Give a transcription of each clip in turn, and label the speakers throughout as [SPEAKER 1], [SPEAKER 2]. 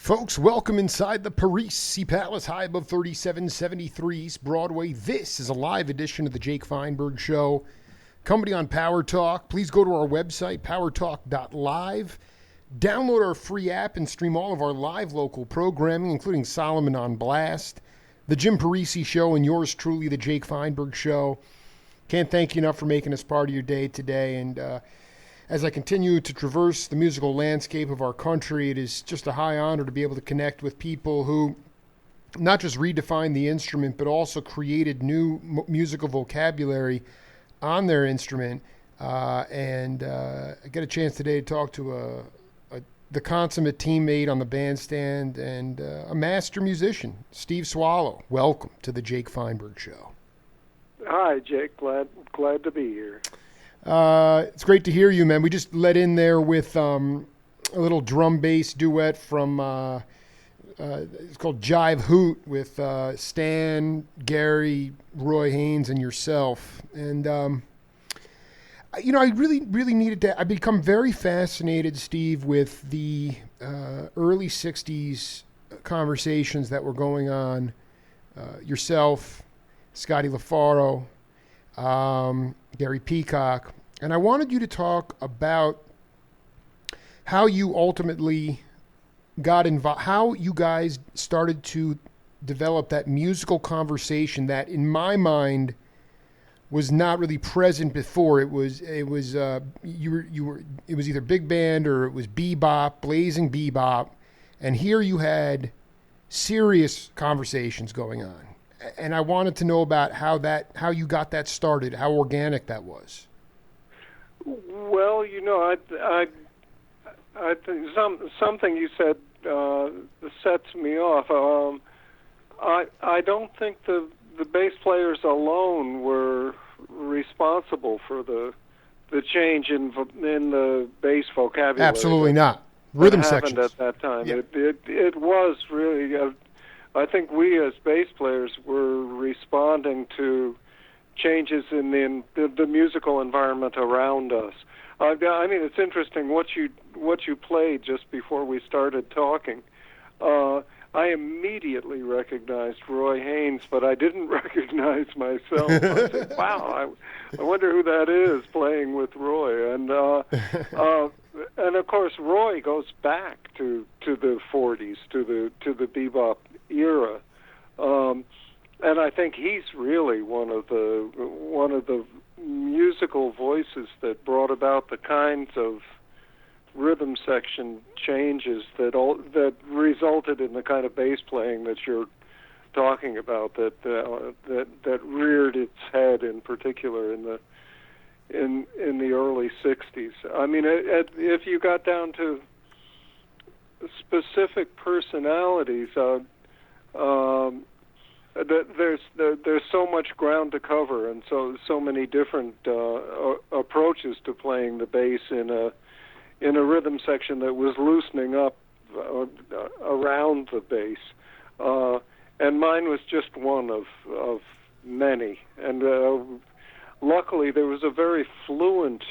[SPEAKER 1] Folks, welcome inside the Parisi Palace, high above 3773 East Broadway. This is a live edition of the Jake Feinberg Show. Company on Power Talk. Please go to our website, powertalk.live. Download our free app and stream all of our live local programming, including Solomon on Blast, the Jim Parisi Show, and yours truly, the Jake Feinberg Show. Can't thank you enough for making us part of your day today. And as I continue to traverse the musical landscape of our country, it is just a high honor to be able to connect with people who not just redefined the instrument, but also created new musical vocabulary on their instrument. I get a chance today to talk to the consummate teammate on the bandstand and a master musician, Steve Swallow. Welcome to the Jake Feinberg Show.
[SPEAKER 2] Hi, Jake. Glad to be here.
[SPEAKER 1] It's great to hear you, man. We just let in there with a little drum bass duet from it's called Jive Hoot with Stan, Gary, Roy Haynes, and yourself. And I really needed to. I've become very fascinated, Steve, with the early '60s conversations that were going on. Yourself, Scotty LaFaro, Gary Peacock, and I wanted you to talk about how you ultimately got involved, how you guys started to develop that musical conversation that, in my mind, was not really present before. It was either big band or it was bebop, blazing bebop, and here you had serious conversations going on. And I wanted to know about how you got that started, how organic that was.
[SPEAKER 2] Well, I think something you said sets me off. I don't think the bass players alone were responsible for the change in the bass vocabulary.
[SPEAKER 1] Absolutely not. Rhythm sections
[SPEAKER 2] happened at that time.
[SPEAKER 1] Yeah.
[SPEAKER 2] It was really. I think we as bass players were responding to changes in the musical environment around us. I mean, it's interesting what you played just before we started talking. I immediately recognized Roy Haynes, but I didn't recognize myself. I said, "Wow, I wonder who that is playing with Roy." And of course, Roy goes back to the '40s, to the bebop era, and I think he's really one of the musical voices that brought about the kinds of rhythm section changes that resulted in the kind of bass playing that you're talking about, that reared its head in particular in the early '60s. I mean, if you got down to specific personalities, there's so much ground to cover, and so many different approaches to playing the bass in a rhythm section that was loosening up around the bass, and mine was just one of many. And luckily, there was a very fluent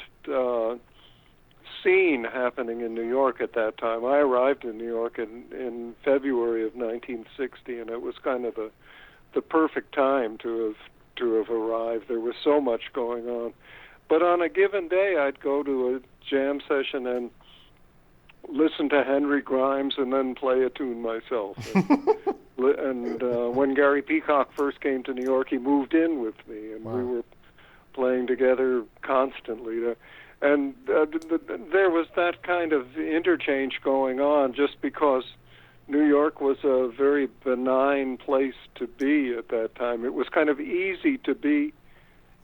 [SPEAKER 2] scene happening in New York at that time. I arrived in New York in February of 1960, and it was kind of the perfect time to have arrived. There was so much going on. But on a given day, I'd go to a jam session and listen to Henry Grimes and then play a tune myself. And when Gary Peacock first came to New York, he moved in with me, and
[SPEAKER 1] Wow.
[SPEAKER 2] we were playing together constantly. And there was that kind of interchange going on just because New York was a very benign place to be at that time. It was kind of easy to be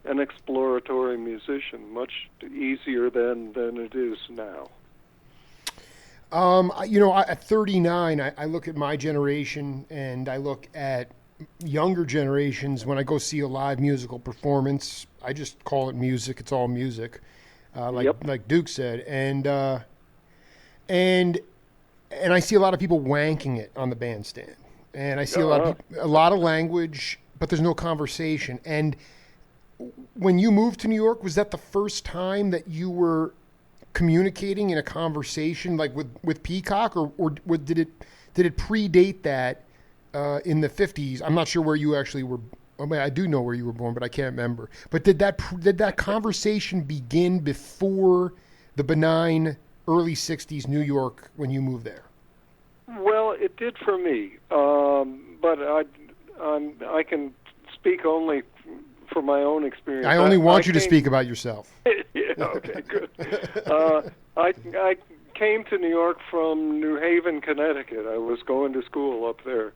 [SPEAKER 2] an exploratory musician, much easier than it is now.
[SPEAKER 1] At 39, I look at my generation and I look at younger generations. When I go see a live musical performance, I just call it music. It's all music, like Duke said. And I see a lot of people wanking it on the bandstand, and I see a lot of language, but there's no conversation. And when you moved to New York, was that the first time that you were communicating in a conversation like with Peacock, or did did it predate that in the 50s? I'm not sure where you actually were. I mean, I do know where you were born, but I can't remember. But did that conversation begin before the benign early 60s New York when you moved there?
[SPEAKER 2] Well, it did for me, but I can speak only from my own experience.
[SPEAKER 1] I only want you to speak about yourself.
[SPEAKER 2] Yeah, okay, good. I came to New York from New Haven, Connecticut. I was going to school up there,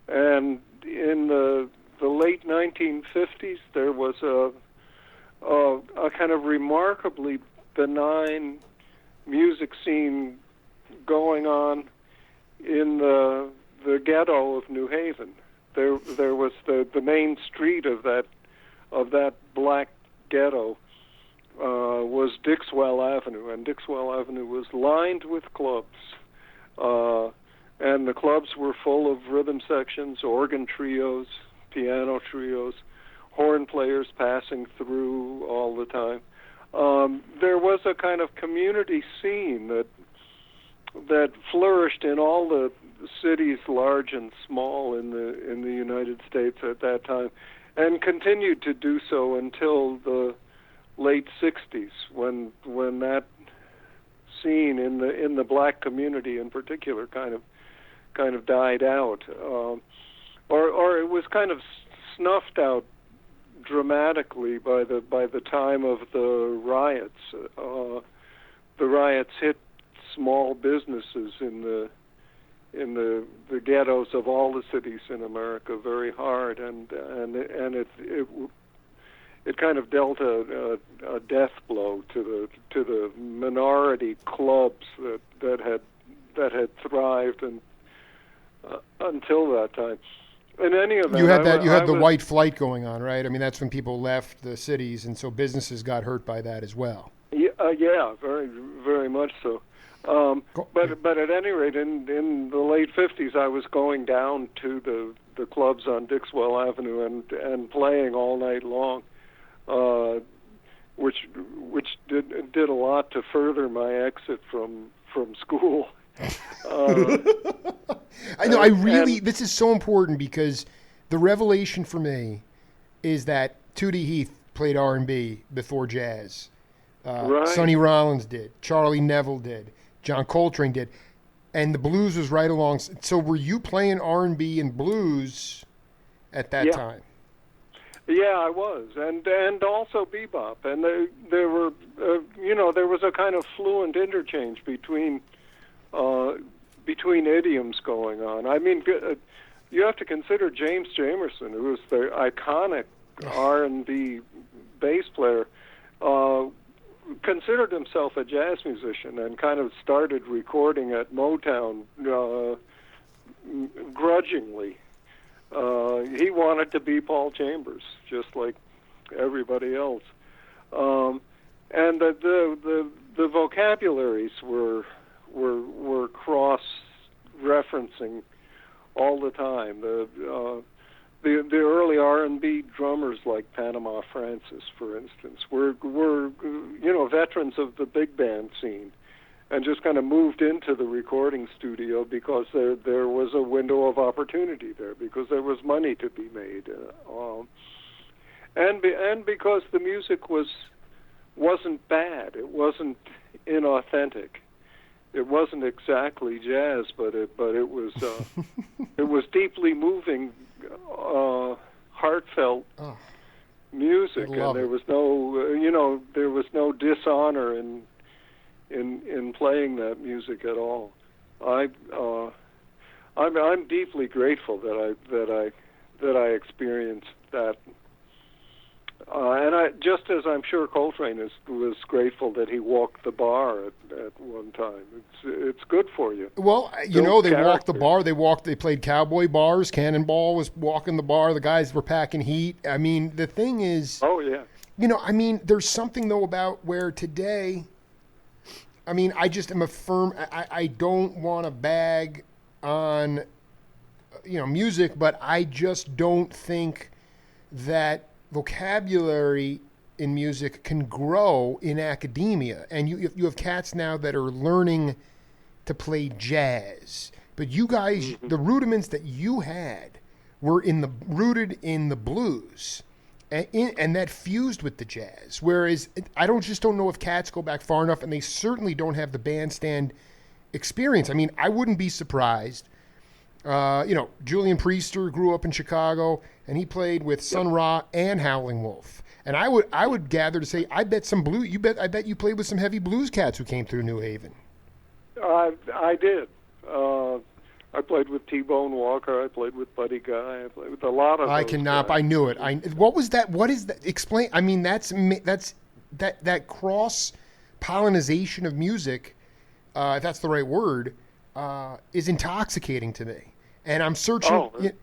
[SPEAKER 2] and in the late 1950s, there was a kind of remarkably benign music scene going on in the ghetto of New Haven. There was the main street of that black ghetto was Dixwell Avenue, and Dixwell Avenue was lined with clubs, and the clubs were full of rhythm sections, organ trios, piano trios, horn players passing through all the time. There was a kind of community scene that flourished in all the cities, large and small, in the United States at that time, and continued to do so until the late 60s, when that scene in the black community in particular kind of died out, or it was kind of snuffed out dramatically by the time of the riots. The riots hit small businesses in the ghettos of all the cities in America very hard, and it kind of dealt a death blow to the minority clubs that had thrived and until that time. In any event,
[SPEAKER 1] you had the white flight going on, right? I mean, that's when people left the cities, and so businesses got hurt by that as well.
[SPEAKER 2] Yeah, very, very much so. But at any rate, in the late 50s, I was going down to the clubs on Dixwell Avenue and playing all night long, which did a lot to further my exit from school.
[SPEAKER 1] I know. This is so important because the revelation for me is that Tootie Heath played R&B before jazz.
[SPEAKER 2] Right.
[SPEAKER 1] Sonny Rollins did. Charlie Neville did. John Coltrane did. And the blues was right along. So were you playing R&B and blues at that time?
[SPEAKER 2] Yeah, I was, and also bebop, and there were there was a kind of fluent interchange between idioms going on. I mean, you have to consider James Jamerson, who was the iconic R&B bass player, considered himself a jazz musician and kind of started recording at Motown grudgingly. He wanted to be Paul Chambers, just like everybody else. And the vocabularies were cross-referencing all the time. The early R&B drummers like Panama Francis, for instance, were veterans of the big band scene, and just kind of moved into the recording studio because there was a window of opportunity there, because there was money to be made, and because the music wasn't bad. It wasn't inauthentic. It wasn't exactly jazz, but it was it was deeply moving, heartfelt music, and there was no there was no dishonor in playing that music at all. I'm deeply grateful that I experienced that. And I, just as I'm sure Coltrane was grateful that he walked the bar at one time. It's good for you.
[SPEAKER 1] Well, they walked the bar. They played cowboy bars. Cannonball was walking the bar. The guys were packing heat. I mean, the thing is,
[SPEAKER 2] oh yeah,
[SPEAKER 1] there's something though about where today. I mean, I just am a firm. I don't want to bag on, music, but I just don't think that vocabulary in music can grow in academia. And you have cats now that are learning to play jazz, but you guys, the rudiments that you had were rooted in the blues, and that fused with the jazz. Whereas I don't know if cats go back far enough, and they certainly don't have the bandstand experience. I mean, I wouldn't be surprised. Julian Priester grew up in Chicago, and he played with Sun Ra and Howling Wolf. And I would gather to say, I bet you played with some heavy blues cats who came through New Haven.
[SPEAKER 2] I did. I played with T-Bone Walker. I played with Buddy Guy. I played with a lot of.
[SPEAKER 1] I knew it. What was that? What is that? Explain. I mean, that's that cross pollination of music, if that's the right word, is intoxicating to me. And I'm searching.
[SPEAKER 2] Oh, good.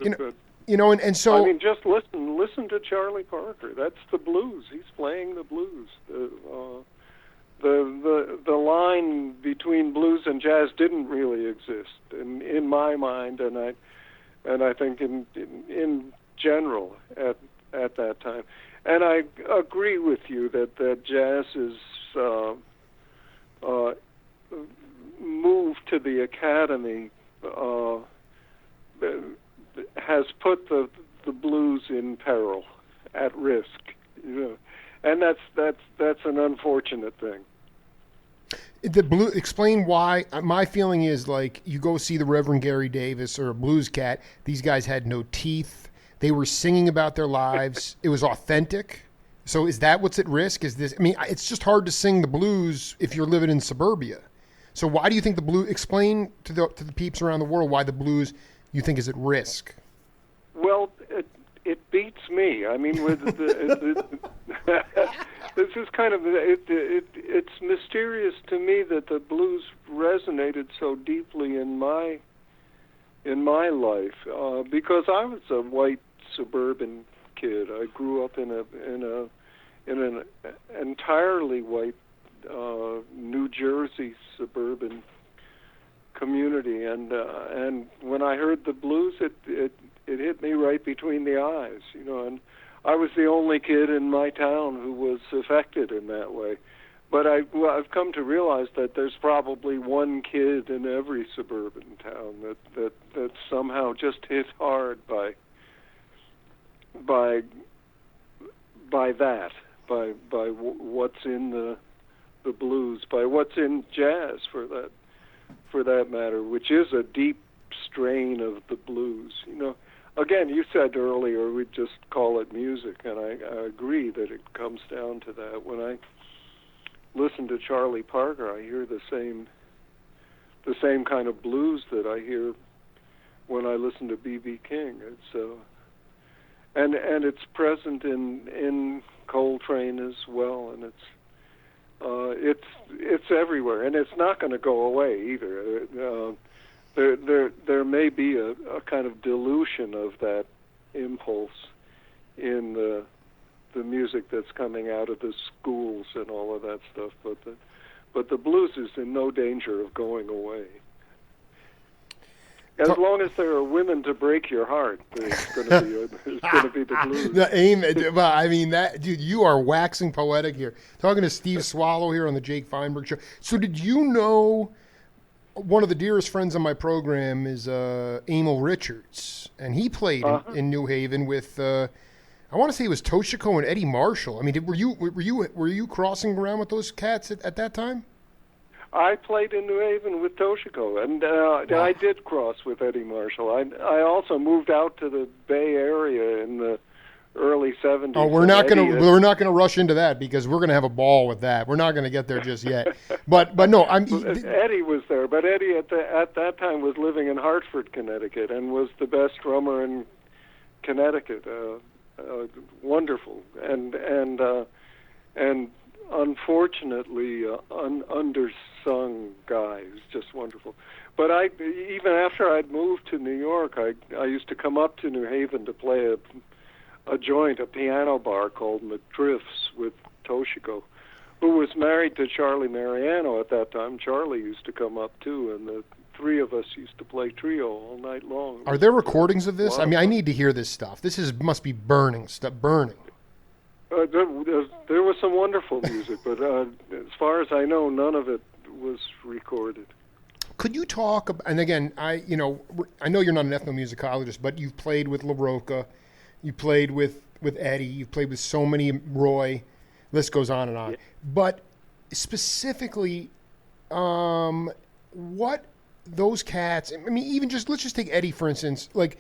[SPEAKER 1] And so.
[SPEAKER 2] I mean, just listen to Charlie Parker. That's the blues. He's playing the blues. The line between blues and jazz didn't really exist in my mind, and I think in general at that time. And I agree with you that jazz is moved to the Academy has put the blues in peril, at risk, and that's an unfortunate thing.
[SPEAKER 1] Explain why. My feeling is like you go see the Reverend Gary Davis or a blues cat. These guys had no teeth. They were singing about their lives. It was authentic. So is that what's at risk? Is this? I mean, it's just hard to sing the blues if you're living in suburbia. So why do you think the blues? Explain to the peeps around the world why the blues you think is at risk.
[SPEAKER 2] Well, it beats me. I mean, with this is kind of it's mysterious to me that the blues resonated so deeply in my life because I was a white suburban kid. I grew up in an entirely white New Jersey suburban community, and when I heard the blues, it hit me right between the eyes, and I was the only kid in my town who was affected in that way. But I've come to realize that there's probably one kid in every suburban town that somehow just hit hard by what's in the blues, by what's in jazz for that matter, which is a deep strain of the blues. Again, you said earlier we'd just call it music, and I agree that it comes down to that. When I listen to Charlie Parker, I hear the same kind of blues that I hear when I listen to B.B. King. It's and it's present in Coltrane as well, and it's everywhere, and it's not going to go away either. There may be a kind of dilution of that impulse in the music that's coming out of the schools and all of that stuff, but the blues is in no danger of going away. As long as there are women to break your heart, there's going to be the blues.
[SPEAKER 1] Well, I mean, that dude, you are waxing poetic here. Talking to Steve Swallow here on the Jake Feinberg Show. So, did you know one of the dearest friends on my program is Emil Richards, and he played in New Haven with I want to say it was Toshiko and Eddie Marshall. I mean, were you crossing around with those cats at that time?
[SPEAKER 2] I played in New Haven with Toshiko, and I did cross with Eddie Marshall. I also moved out to the Bay Area in the early 70s.
[SPEAKER 1] Oh, we're not gonna rush into that because we're gonna have a ball with that. We're not gonna get there just yet. But no,
[SPEAKER 2] Eddie was there, but Eddie at that time was living in Hartford, Connecticut, and was the best drummer in Connecticut. Wonderful, and unfortunately undersung guy. He was just wonderful. But even after I'd moved to New York, I used to come up to New Haven to play a piano bar called McDriff's with Toshiko, who was married to Charlie Mariano at that time. Charlie used to come up too, and the three of us used to play trio all night long.
[SPEAKER 1] Are there recordings of this? I mean, I need to hear this stuff. This must be burning.
[SPEAKER 2] There was some wonderful music, but as far as I know, none of it was recorded.
[SPEAKER 1] Could you talk? And again, I know you're not an ethnomusicologist, but you've played with LaRocca, you played with Eddie, you've played with so many, Roy. List goes on and on.
[SPEAKER 2] Yeah.
[SPEAKER 1] But specifically, what those cats? I mean, even just let's just take Eddie for instance. Like,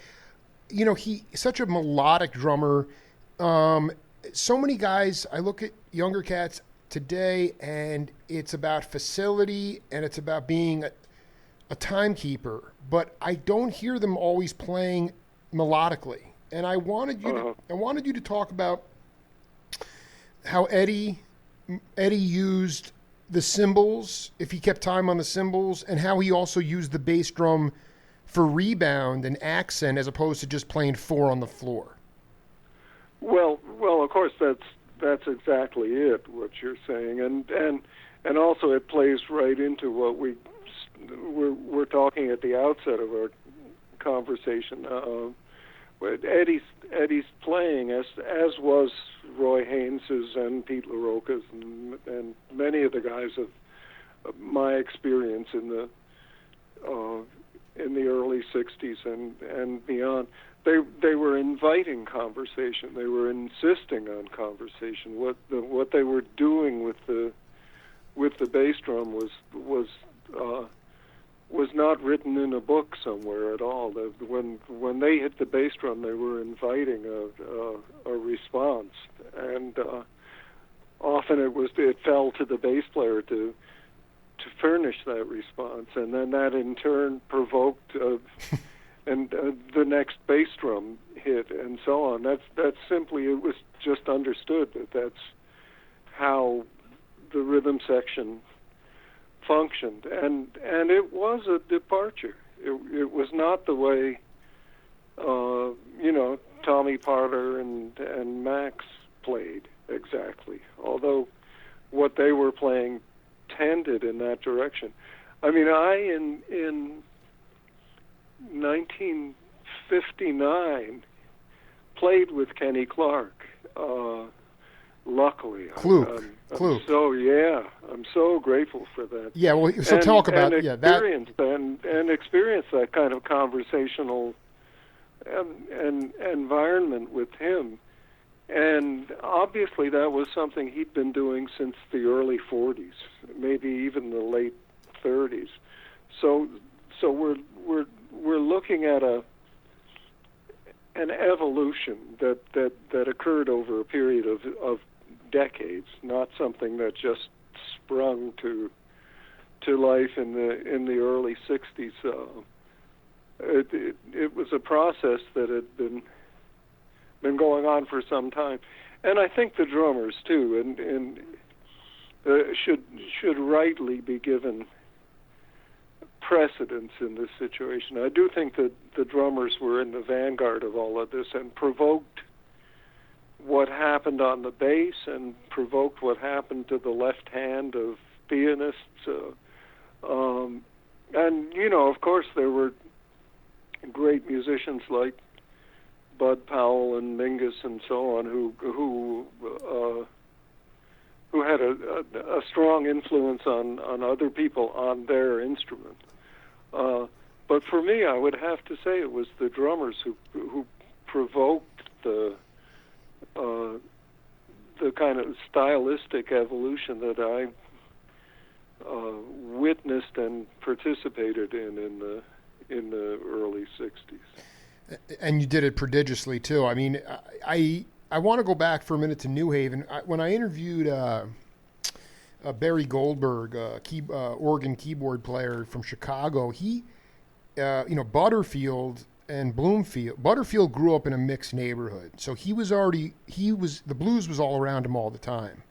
[SPEAKER 1] he such a melodic drummer. So many guys. I look at younger cats today, and it's about facility and it's about being a timekeeper, but I don't hear them always playing melodically. And I wanted you to talk about how Eddie used the cymbals, if he kept time on the cymbals, and how he also used the bass drum for rebound and accent as opposed to just playing four on the floor.
[SPEAKER 2] Well, of course that's exactly it, what you're saying, and also it plays right into what we're talking at the outset of our conversation. Eddie's playing, as was Roy Haynes's and Pete LaRocca's and many of the guys of my experience in the early '60s and beyond. They were inviting conversation. They were insisting on conversation. What they were doing with the bass drum was not written in a book somewhere at all. When they hit the bass drum, they were inviting a response, and often it fell to the bass player to furnish that response, and then that in turn provoked the next bass drum hit, and so on. That's simply, it was just understood that's how the rhythm section functioned, and it was a departure. It was not the way Tommy Parter and Max played exactly, although what they were playing tended in that direction. I mean, in 1959 played with Kenny Clark. Luckily,
[SPEAKER 1] Kluk.
[SPEAKER 2] I'm so grateful for that.
[SPEAKER 1] Yeah, well, so talk about
[SPEAKER 2] and experience that kind of conversational environment with him. And obviously, that was something he'd been doing since the early '40s, maybe even the late '30s. So we're looking at an evolution that occurred over a period of decades, not something that just sprung to life in the early '60s. It was a process that had been going on for some time, and I think the drummers too, and should rightly be given precedence in this situation. I do think that the drummers were in the vanguard of all of this and provoked what happened on the bass and provoked what happened to the left hand of pianists. And, of course, there were great musicians like Bud Powell and Mingus and so on who had a strong influence on other people on their instrument. But for me, I would have to say it was the drummers who provoked the kind of stylistic evolution that I witnessed and participated in the early '60s.
[SPEAKER 1] And you did it prodigiously too. I mean, I want to go back for a minute to New Haven. When I interviewed Barry Goldberg, organ keyboard player from Chicago, he, Butterfield and Bloomfield. Butterfield grew up in a mixed neighborhood, so the blues was all around him all the time.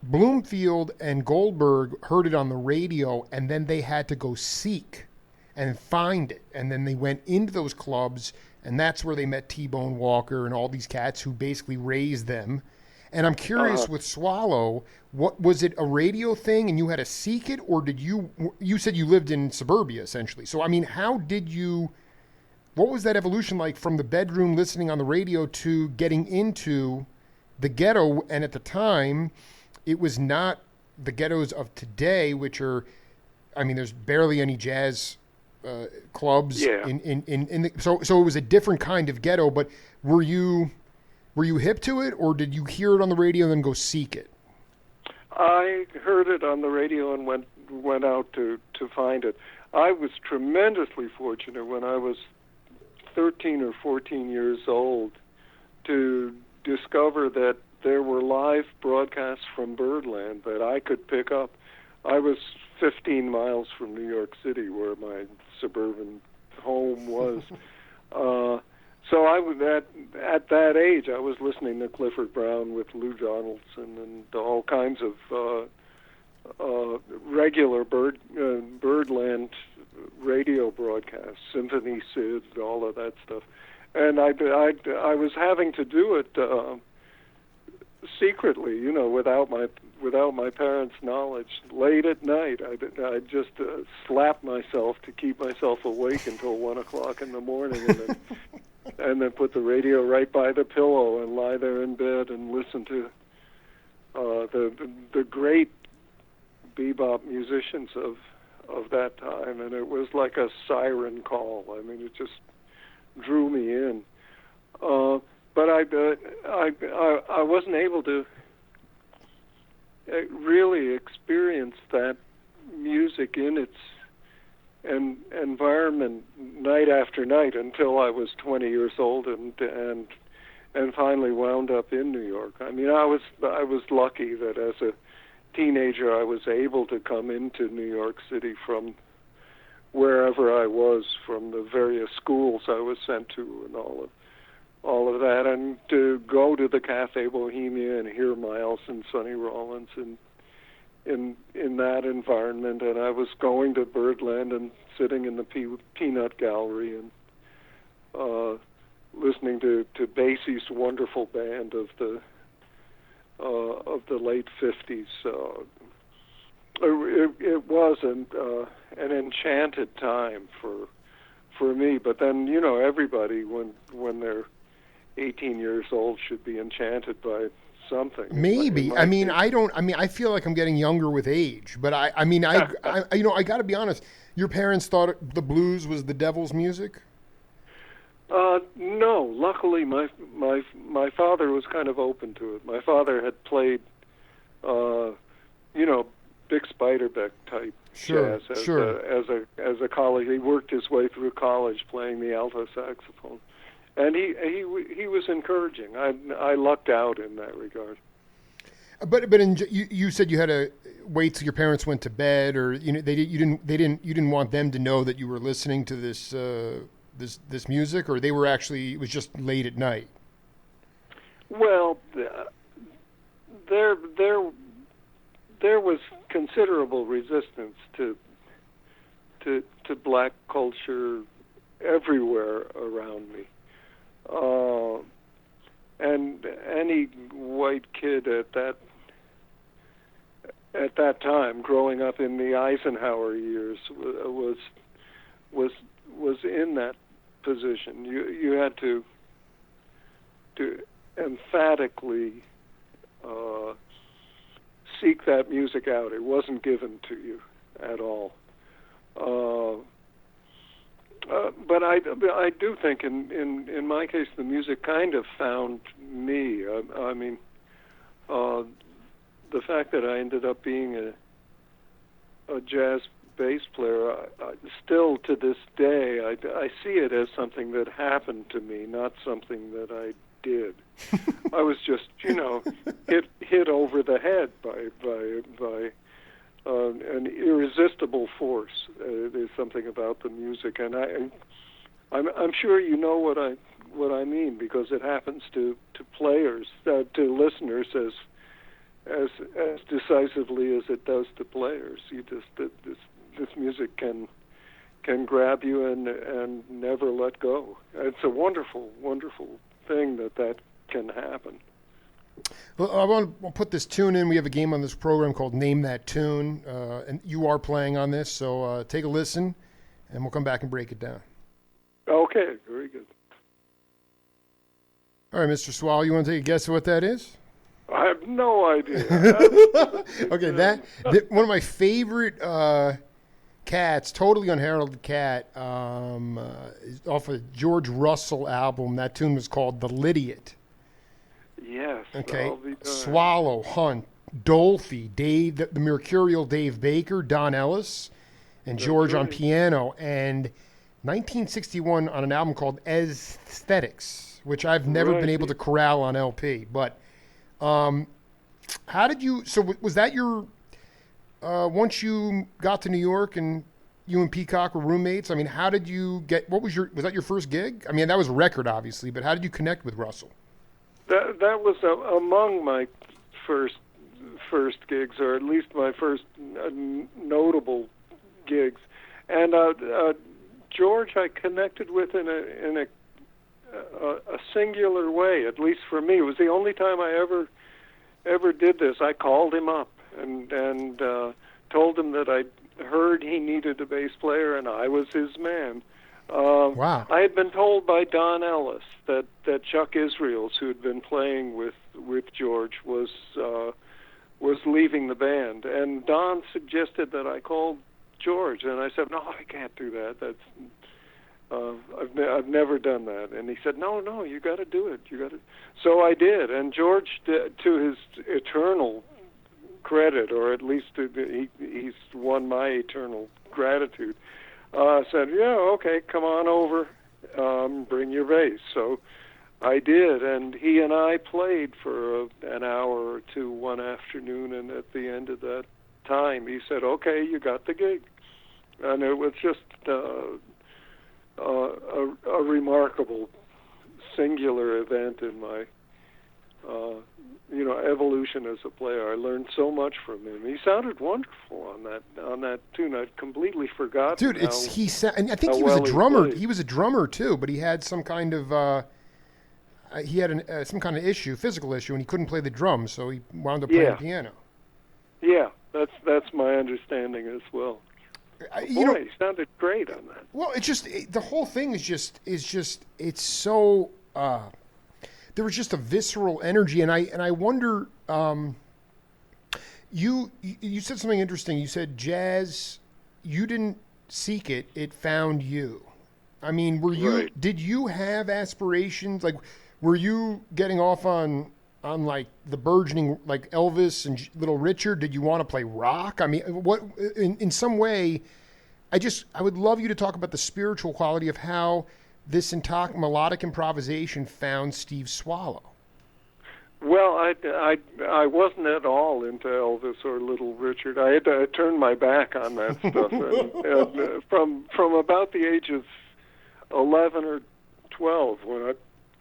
[SPEAKER 1] Bloomfield and Goldberg heard it on the radio, and then they had to go seek and find it, and then they went into those clubs, and that's where they met T-Bone Walker and all these cats who basically raised them. And I'm curious with Swallow, what was it, a radio thing and you had to seek it, or did you said you lived in suburbia essentially. So I mean, what was that evolution like from the bedroom listening on the radio to getting into the ghetto? And at the time, it was not the ghettos of today, which are I mean, there's barely any jazz clubs.
[SPEAKER 2] Yeah.
[SPEAKER 1] So it was a different kind of ghetto. But were you hip to it, or did you hear it on the radio and then go seek it?
[SPEAKER 2] I heard it on the radio and went out to find it. I was tremendously fortunate when I was 13 or 14 years old to discover that there were live broadcasts from Birdland that I could pick up. I was 15 miles from New York City, where my suburban home was. So I was at that age, I was listening to Clifford Brown with Lou Donaldson and all kinds of regular Birdland radio broadcasts, Symphony Sid, all of that stuff. And I was having to do it secretly, without my parents' knowledge. Late at night, I just slapped myself to keep myself awake until 1 o'clock in the morning, and then put the radio right by the pillow and lie there in bed and listen to the great bebop musicians of that time. And it was like a siren call. I mean, it just drew me in. But I wasn't able to really experience that music in its environment night after night until I was 20 years old and finally wound up in New York. I mean, I was lucky that as a teenager I was able to come into New York City from wherever I was, from the various schools I was sent to and all of that, and to go to the Cafe Bohemia and hear Miles and Sonny Rollins and in that environment. And I was going to Birdland and sitting in the Peanut Gallery and listening to Basie's wonderful band of the late 50s. It was an enchanted time for me. But then, everybody when they're 18 years old should be enchanted by something.
[SPEAKER 1] Maybe. I feel like I'm getting younger with age, but I got to be honest. Your parents thought the blues was the devil's music?
[SPEAKER 2] No. Luckily, my father was kind of open to it. My father had played, Big Spiderbeck type jazz as a college. He worked his way through college playing the alto saxophone. And he was encouraging. I lucked out in that regard.
[SPEAKER 1] But you said you had to wait till your parents went to bed, or you didn't want them to know that you were listening to this music, or it was just late at night.
[SPEAKER 2] Well, there was considerable resistance to black culture everywhere around me. And any white kid at that time, growing up in the Eisenhower years, was in that position. You had to emphatically seek that music out. It wasn't given to you at all. But I do think in my case the music kind of found me. I mean, the fact that I ended up being a jazz bass player, still to this day I see it as something that happened to me, not something that I did. I was just hit over the head by an irresistible force. There's something about the music, and I'm sure you know what I mean, because it happens to players, to listeners as decisively as it does to players. This music can grab you and never let go. It's a wonderful, wonderful thing that can happen.
[SPEAKER 1] Well, I want to put this tune in. We have a game on this program called Name That Tune, and you are playing on this, so take a listen, and we'll come back and break it down.
[SPEAKER 2] Okay, very good.
[SPEAKER 1] All right, Mr. Swallow, you want to take a guess at what that is?
[SPEAKER 2] I have no idea.
[SPEAKER 1] Okay, that one of my favorite Cats, totally unheralded cat, off a George Russell album. That tune was called "The Lydiot."
[SPEAKER 2] Yes.
[SPEAKER 1] Okay,
[SPEAKER 2] I'll be darned.
[SPEAKER 1] Swallow, Hunt, Dolphy, Dave, the Mercurial Dave Baker, Don Ellis, and George on
[SPEAKER 2] right.
[SPEAKER 1] piano, and 1961 on an album called Aesthetics, which I've never been
[SPEAKER 2] Right.
[SPEAKER 1] able to corral on LP. But how did you? So was that your? Once you got to New York and you and Peacock were roommates, I mean, how did you get? What was was that your first gig? I mean, that was a record, obviously, but how did you connect with Russell?
[SPEAKER 2] That was among my first gigs, or at least my first notable gigs. And George, I connected with in a singular way. At least for me, it was the only time I ever did this. I called him up and told him that I heard he needed a bass player, and I was his man.
[SPEAKER 1] Wow.
[SPEAKER 2] I had been told by Don Ellis that Chuck Israels, who had been playing with George, was leaving the band, and Don suggested that I call George, and I said, "No, I can't do that. That's I've never done that." And he said, "No, you got to do it. You got to." So I did, and George, to his eternal credit, or at least he's won my eternal gratitude, said, "Yeah, okay, come on over, bring your bass." So I did, and he and I played for an hour or two one afternoon, and at the end of that time, he said, "Okay, you got the gig." And it was just a remarkable, singular event in my evolution as a player. I learned so much from him. He sounded wonderful on that tune. I'd completely forgotten.
[SPEAKER 1] Dude, and I think
[SPEAKER 2] how
[SPEAKER 1] he was
[SPEAKER 2] well
[SPEAKER 1] a
[SPEAKER 2] he
[SPEAKER 1] drummer.
[SPEAKER 2] played.
[SPEAKER 1] He was a drummer too, but he had some kind of he had some kind of issue, physical issue, and he couldn't play the drums, so he wound up playing piano.
[SPEAKER 2] Yeah, that's my understanding as well. He sounded great on that.
[SPEAKER 1] Well, it's just the whole thing is just it's so there was just a visceral energy, and I wonder. You said something interesting. You said jazz. You didn't seek it; it found you. I mean,
[SPEAKER 2] Right.
[SPEAKER 1] Did you have aspirations? Like, were you getting off on like the burgeoning, like Elvis and Little Richard? Did you want to play rock? I mean, what in some way? I would love you to talk about the spiritual quality of how this melodic improvisation found Steve Swallow.
[SPEAKER 2] Well, I wasn't at all into Elvis or Little Richard. I had to turn my back on that stuff, and from about the age of 11 or 12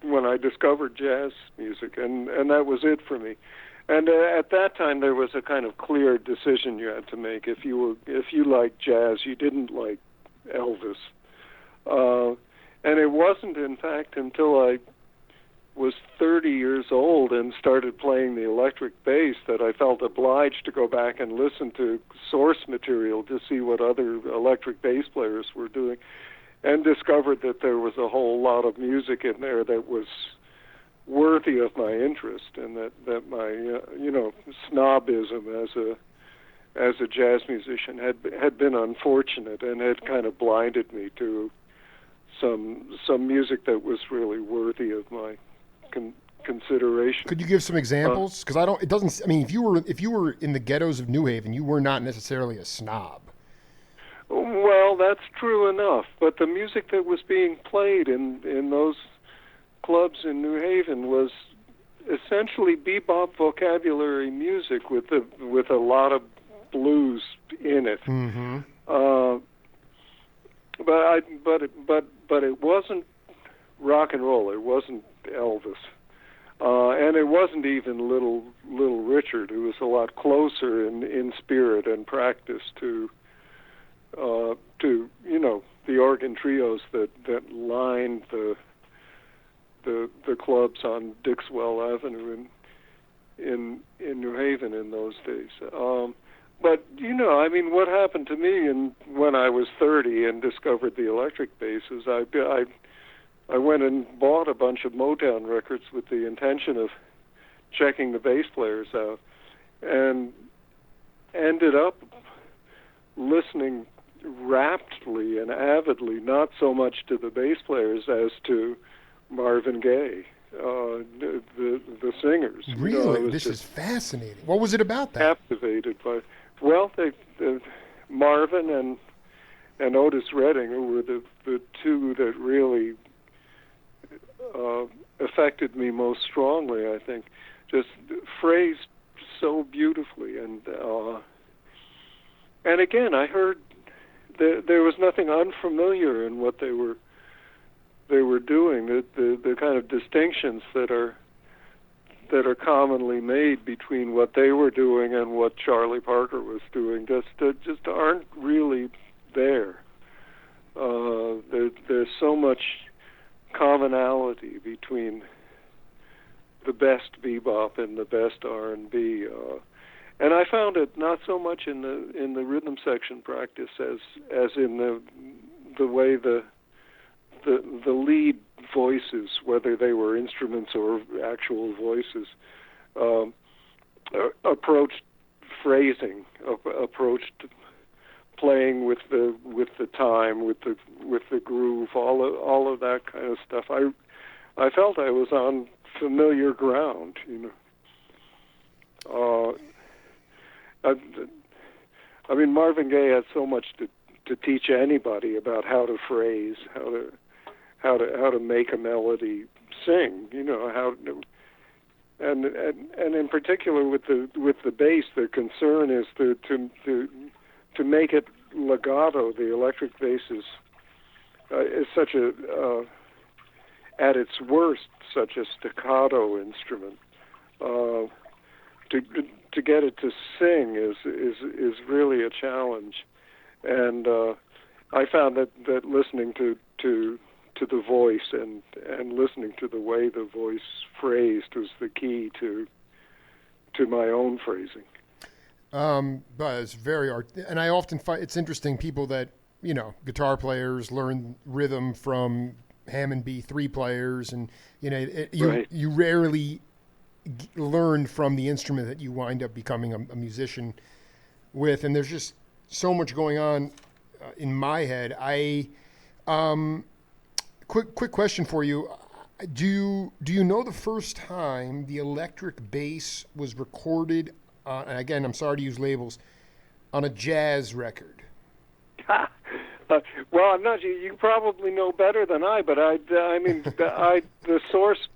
[SPEAKER 2] when I discovered jazz music, and that was it for me. And at that time, there was a kind of clear decision you had to make. If you liked jazz, you didn't like Elvis. And it wasn't, in fact, until I was 30 years old and started playing the electric bass that I felt obliged to go back and listen to source material to see what other electric bass players were doing, and discovered that there was a whole lot of music in there that was worthy of my interest, and that my snobism as a jazz musician had been unfortunate and had kind of blinded me to some music that was really worthy of my consideration.
[SPEAKER 1] Could you give some examples? Because it doesn't. I mean, if you were in the ghettos of New Haven, you were not necessarily a snob.
[SPEAKER 2] Well, that's true enough, but the music that was being played in those clubs in New Haven was essentially bebop vocabulary music with a lot of blues in it.
[SPEAKER 1] Mm-hmm.
[SPEAKER 2] But it wasn't rock and roll. It wasn't Elvis, and it wasn't even Little Richard, who was a lot closer in spirit and practice to the organ trios that lined the clubs on Dixwell Avenue in New Haven in those days. But I mean, what happened to me when I was 30 and discovered the electric bass is I went and bought a bunch of Motown records with the intention of checking the bass players out, and ended up listening raptly and avidly, not so much to the bass players as to Marvin Gaye, the singers.
[SPEAKER 1] Really? This is fascinating. What was it about that?
[SPEAKER 2] Captivated by, well, Marvin and Otis Redding were the two that really affected me most strongly, I think. Just phrased so beautifully, and again, I heard there was nothing unfamiliar in what they were doing. The kind of distinctions that are commonly made between what they were doing and what Charlie Parker was doing just aren't really there. There's so much commonality between the best bebop and the best R&B, and I found it not so much in the rhythm section practice as in the way the lead voices, whether they were instruments or actual voices, approached phrasing, approached playing with the time, with the groove, all of that kind of stuff. I felt I was on familiar ground, I mean, Marvin Gaye had so much to teach anybody about how to phrase, how to make a melody sing, how to, and in particular with the bass, the concern is to make it legato. The electric bass is such a at its worst such a staccato instrument. To get it to sing is really a challenge, and I found that listening to the voice and listening to the way the voice phrased was the key to my own phrasing.
[SPEAKER 1] But it's very and I often find it's interesting, people that, guitar players learn rhythm from Hammond B3 players, and you rarely learn from the instrument that you wind up becoming a musician with. And there's just so much going on in my head. Quick question for you. Do you know the first time the electric bass was recorded on, and again, I'm sorry to use labels, on a jazz record?
[SPEAKER 2] Well, I'm not. You probably know better than I, but the source,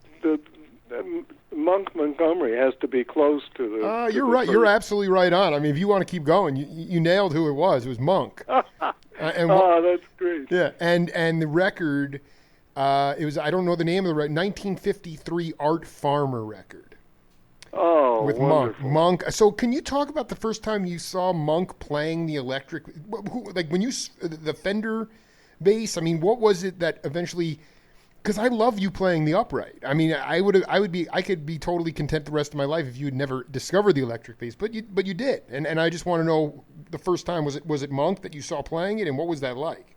[SPEAKER 2] Monk Montgomery has to be close to the.
[SPEAKER 1] You're right. You're absolutely right on. I mean, if you want to keep going, you nailed who it was. It was Monk.
[SPEAKER 2] That's great.
[SPEAKER 1] Yeah, and the record, it was, I don't know the name of the record, 1953 Art Farmer record.
[SPEAKER 2] Oh,
[SPEAKER 1] with
[SPEAKER 2] wonderful.
[SPEAKER 1] Monk. So can you talk about the first time you saw Monk playing the electric, like when the Fender bass? I mean, what was it that eventually? Because I love you playing the upright. I mean, I could be totally content the rest of my life if you had never discovered the electric bass, but you did, and I just want to know the first time, was it Monk that you saw playing it, and what was that like?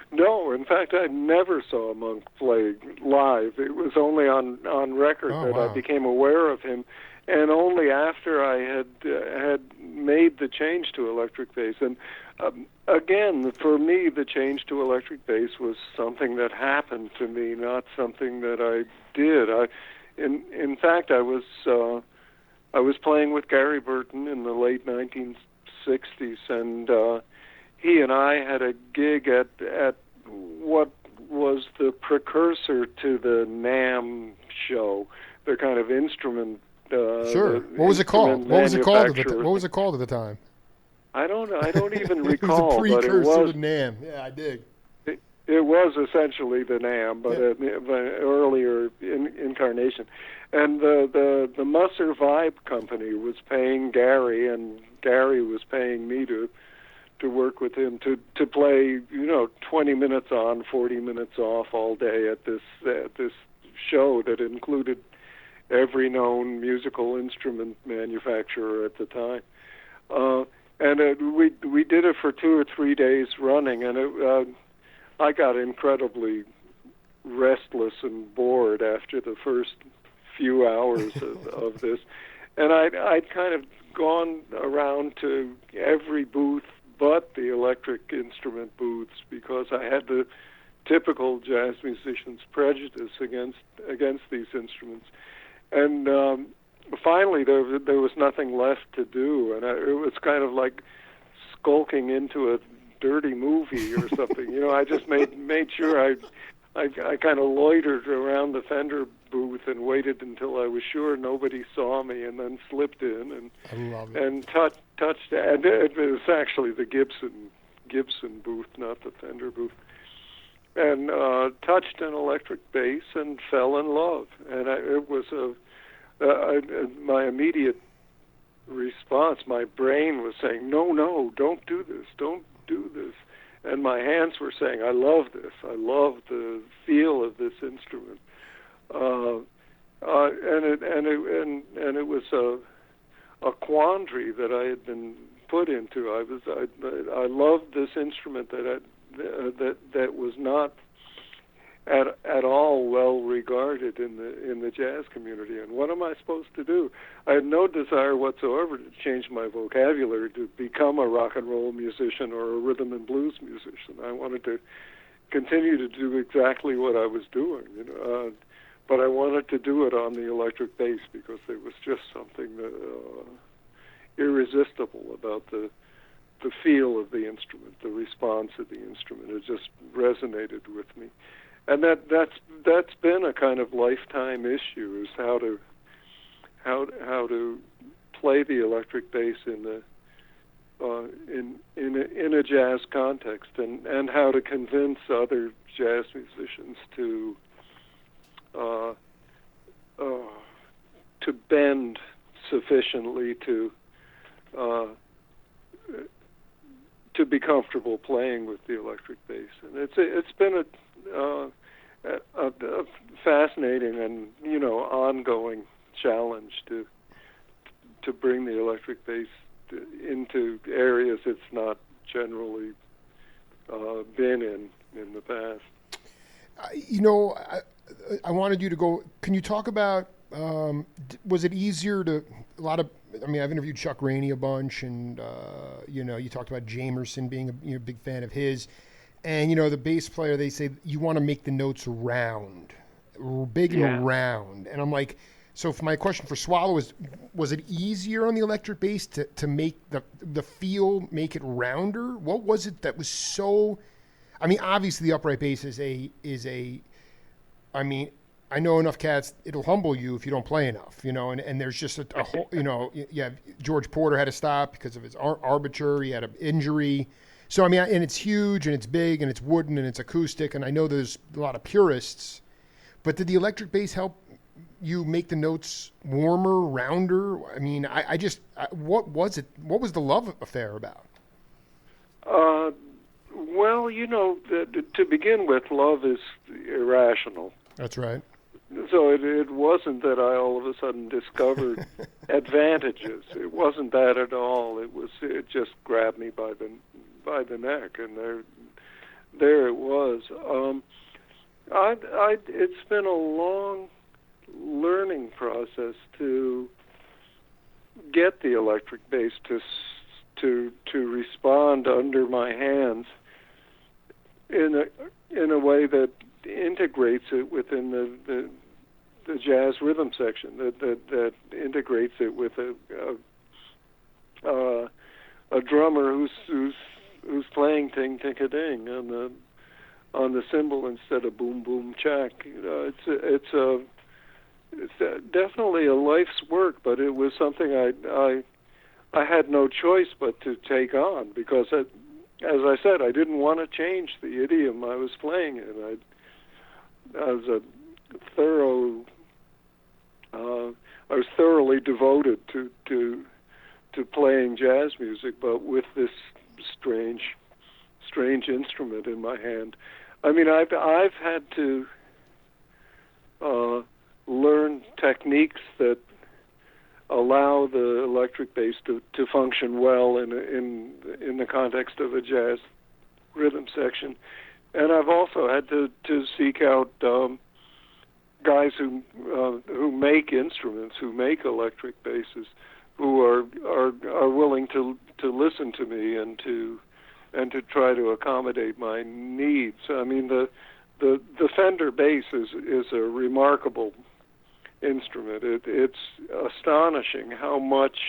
[SPEAKER 2] No, in fact, I never saw Monk play live. It was only on record I became aware of him, and only after I had made the change to electric bass. And again, for me, the change to electric bass was something that happened to me, not something that I did. In fact, I was playing with Gary Burton in the late 1960s, and he and I had a gig at what was the precursor to the NAMM show, the kind of instrument.
[SPEAKER 1] Sure. What was it called? What was it called at the time?
[SPEAKER 2] I don't even recall.
[SPEAKER 1] It was a precursor
[SPEAKER 2] but it was
[SPEAKER 1] to NAMM. Yeah, I dig.
[SPEAKER 2] It was essentially the NAMM, but an earlier incarnation. And the Musser Vibe Company was paying Gary, and Gary was paying me to work with him to play 20 minutes on, 40 minutes off all day at this show that included every known musical instrument manufacturer at the time, and we did it for 2 or 3 days running, and I got incredibly restless and bored after the first few hours of this, and I'd kind of gone around to every booth but the electric instrument booths, because I had the typical jazz musician's prejudice against these instruments. And finally, there was nothing left to do, and it was kind of like skulking into a dirty movie or something. I just made sure I kind of loitered around the Fender booth and waited until I was sure nobody saw me, and then slipped in and touched. And it was actually the Gibson booth, not the Fender booth, and touched an electric bass and fell in love. And it was my immediate response. My brain was saying, "No, don't do this, don't do this." And my hands were saying, "I love this. I love the feel of this instrument." And it was a quandary that I had been put into. I loved this instrument that was not at all well regarded in the jazz community. And what am I supposed to do? I had no desire whatsoever to change my vocabulary to become a rock and roll musician or a rhythm and blues musician. I wanted to continue to do exactly what I was doing, but I wanted to do it on the electric bass because there was just something irresistible about the feel of the instrument, the response of the instrument. It just resonated with me. And that's been a kind of lifetime issue, is how to play the electric bass in a jazz context, and how to convince other jazz musicians to bend sufficiently to be comfortable playing with the electric bass. And it's been a fascinating and ongoing challenge to bring the electric bass into areas it's not generally been in the past.
[SPEAKER 1] I wanted you to go. Can you talk about? Was it easier to I've interviewed Chuck Rainey a bunch, and you talked about Jamerson being a big fan of his. And, the bass player, they say you want to make the notes round, big and round. And I'm like, so for my question for Swallow is, was it easier on the electric bass to make the feel, make it rounder? What was it that was so, obviously the upright bass I know enough cats, it'll humble you if you don't play enough, and there's just a whole, George Porter had to stop because of his arbitrary, he had an injury. So, and it's huge, and it's big, and it's wooden, and it's acoustic, and I know there's a lot of purists, but did the electric bass help you make the notes warmer, rounder? What was it? What was the love affair about?
[SPEAKER 2] Well, to begin with, love is irrational.
[SPEAKER 1] That's right.
[SPEAKER 2] So it wasn't that I all of a sudden discovered advantages. It wasn't that at all. It just grabbed me by the neck, and there it was. It's been a long learning process to get the electric bass to respond under my hands in a way that integrates it within the jazz rhythm section, that integrates it with a drummer who's playing ting ting a ding on the cymbal instead of boom boom chack. It's definitely a life's work, but it was something I had no choice but to take on, because as I said, I didn't want to change the idiom I was playing in. I was thoroughly devoted to playing jazz music, but with this strange instrument in my hand. I've had to learn techniques that allow the electric bass to function well in the context of a jazz rhythm section. And I've also had to seek out guys who make instruments, who make electric basses, who are willing to listen to me and to to try to accommodate my needs. I mean, the Fender bass is a remarkable instrument. It's astonishing how much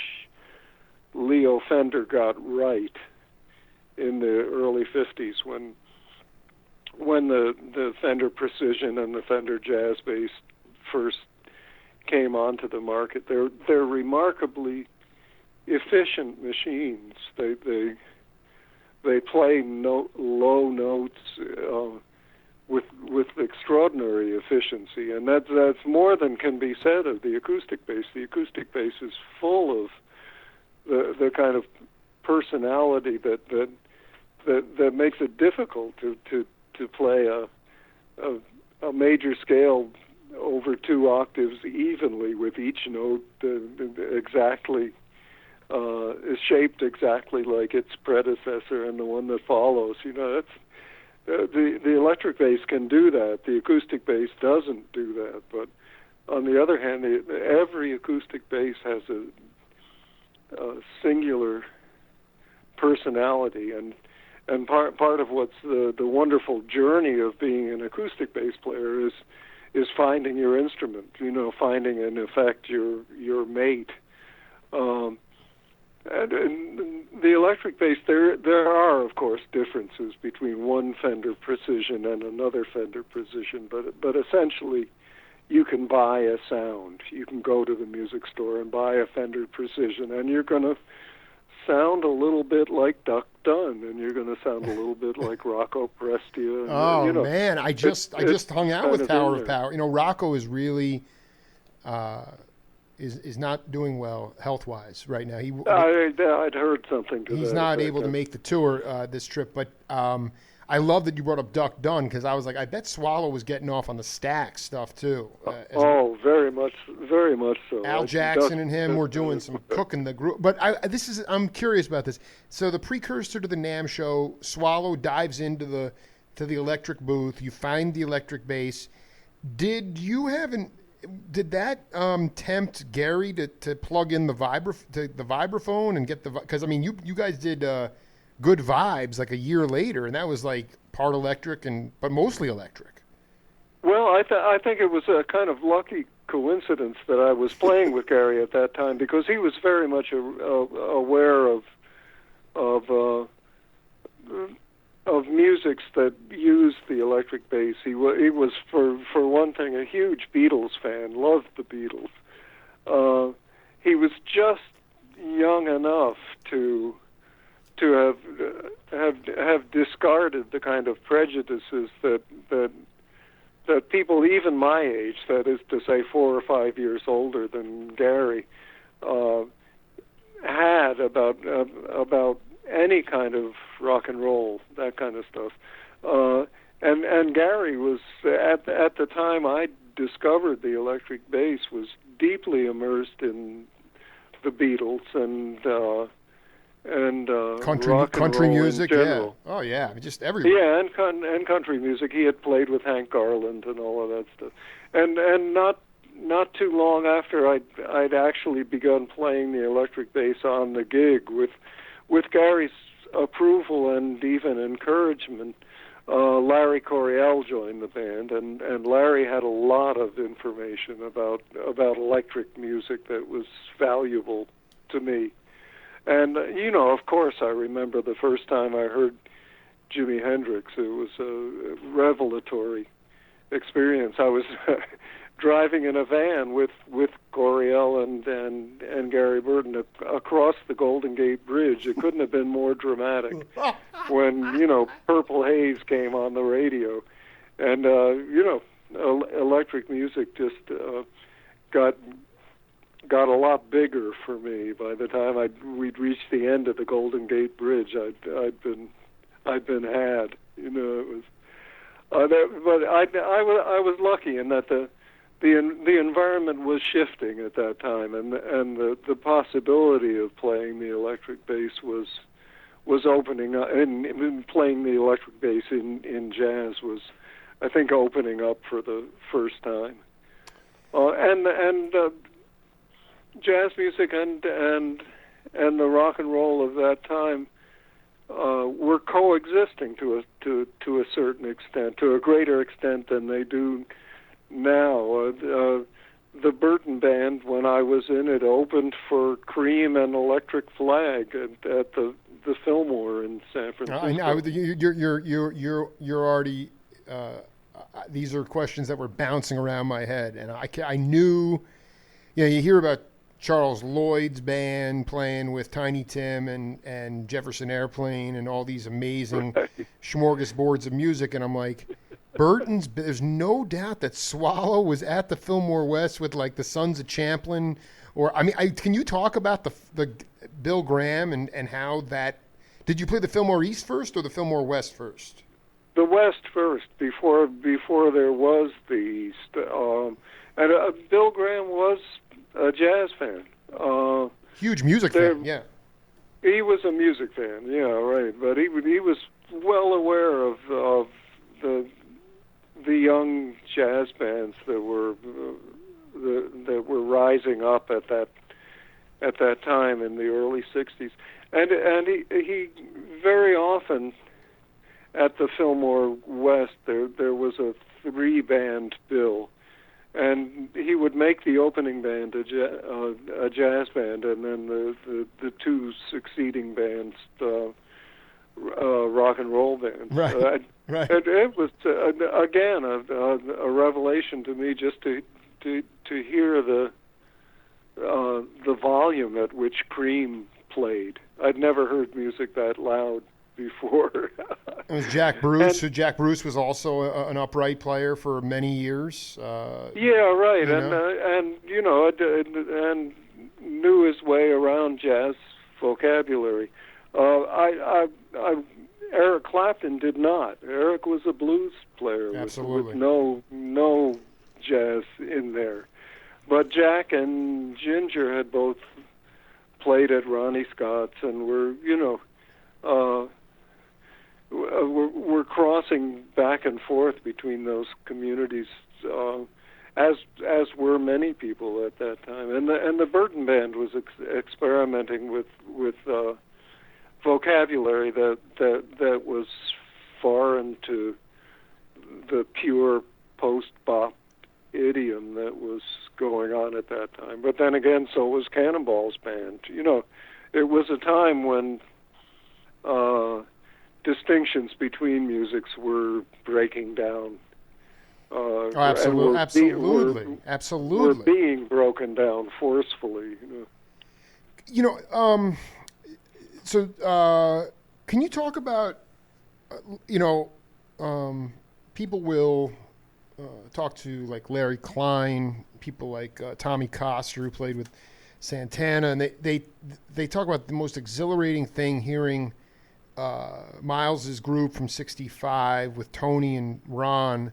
[SPEAKER 2] Leo Fender got right in the early 50s when the Fender Precision and the Fender Jazz bass first came onto the market. They're remarkably efficient machines. They play low notes with extraordinary efficiency, and that's more than can be said of the acoustic bass. The acoustic bass is full of the kind of personality that makes it difficult to play a major scale over 2 octaves evenly, with each note exactly is shaped exactly like its predecessor and the one that follows. You know, that's the electric bass can do that. The acoustic bass doesn't do that. But on the other hand, every acoustic bass has a singular personality, and part of what's the wonderful journey of being an acoustic bass player is finding your instrument. You know, finding in effect your mate. And the electric bass, there are of course differences between one Fender Precision and another Fender Precision, but essentially you can buy a sound. You can go to the music store and buy a Fender Precision, and you're going to sound a little bit like Duck Dunn, and you're going to sound a little bit like Rocco Prestia. And,
[SPEAKER 1] oh,
[SPEAKER 2] you know,
[SPEAKER 1] man, I just hung out with Tower of Power. You know, Rocco is really is not doing well health-wise right now.
[SPEAKER 2] I'd heard something to that.
[SPEAKER 1] He's not able to make the tour this trip, but I love that you brought up Duck Dunn, because I was like, I bet Swallow was getting off on the Stax stuff too.
[SPEAKER 2] Very much so.
[SPEAKER 1] Al Jackson and him were doing some cooking the group. But I'm curious about this. So the precursor to the NAMM show, Swallow dives into the electric booth. You find the electric bass. Did that tempt Gary to plug in the vibraphone and get because I mean you guys did Good Vibes like a year later, and that was like part electric but mostly electric.
[SPEAKER 2] Well, I think it was a kind of lucky coincidence that I was playing with Gary at that time, because he was very much aware of musics that used the electric bass. He was for one thing a huge Beatles fan, loved the Beatles. He was just young enough to have discarded the kind of prejudices that people even my age, that is to say 4 or 5 years older than Gary, had about any kind of rock and roll, that kind of stuff. And Gary was at the time I discovered the electric bass, was deeply immersed in the Beatles and
[SPEAKER 1] country music,
[SPEAKER 2] yeah.
[SPEAKER 1] Oh yeah, just everywhere.
[SPEAKER 2] Yeah, and country music. He had played with Hank Garland and all of that stuff. And not too long after I'd actually begun playing the electric bass on the gig with Gary's approval and even encouragement. Larry Coryell joined the band, and Larry had a lot of information about electric music that was valuable to me. And, you know, of course, I remember the first time I heard Jimi Hendrix. It was a revelatory experience. I was driving in a van with Coryell and Gary Burton across the Golden Gate Bridge. It couldn't have been more dramatic when, you know, Purple Haze came on the radio. And, you know, electric music just got a lot bigger for me. By the time we'd reached the end of the Golden Gate Bridge, I'd been had. You know, it was. But I was lucky in that the environment was shifting at that time, and the possibility of playing the electric bass was opening up, and playing the electric bass in jazz was, I think, opening up for the first time. And jazz music and the rock and roll of that time were coexisting to a certain extent, to a greater extent than they do now. The Burton Band, when I was in it, opened for Cream and Electric Flag at the Fillmore in San Francisco.
[SPEAKER 1] I know you're already. These are questions that were bouncing around my head, and I knew. You know, you hear about Charles Lloyd's band playing with Tiny Tim and Jefferson Airplane and all these amazing smorgasbords of music, and I'm like, Burton's. There's no doubt that Swallow was at the Fillmore West with like the Sons of Champlin, or can you talk about the Bill Graham and how that? Did you play the Fillmore East first or the Fillmore West first?
[SPEAKER 2] The West first, before there was the East, and Bill Graham was a jazz fan.
[SPEAKER 1] Huge music fan, yeah.
[SPEAKER 2] He was a music fan, yeah, right. But he was well aware of the young jazz bands that were rising up at that time in the early '60s, and he very often at the Fillmore West there was a 3-band bill. And he would make the opening band a jazz band, and then the 2 succeeding bands, rock and roll bands.
[SPEAKER 1] Right. Right.
[SPEAKER 2] It was again a revelation to me just to hear the volume at which Cream played. I'd never heard music that loud before.
[SPEAKER 1] It was Jack Bruce. So Jack Bruce was also an upright player for many years.
[SPEAKER 2] Yeah, right, and knew his way around jazz vocabulary. Eric Clapton did not. Eric was a blues player with no jazz in there. But Jack and Ginger had both played at Ronnie Scott's and we're crossing back and forth between those communities, as were many people at that time. And the Burton Band was experimenting with vocabulary that was foreign to the pure post-bop idiom that was going on at that time. But then again, so was Cannonball's band. You know, it was a time when distinctions between musics were breaking down.
[SPEAKER 1] Absolutely.
[SPEAKER 2] Were being broken down forcefully.
[SPEAKER 1] So can you talk about, people will talk to like Larry Klein, people like Tommy Coster, who played with Santana, and they talk about the most exhilarating thing hearing Miles's group from '65 with Tony and Ron.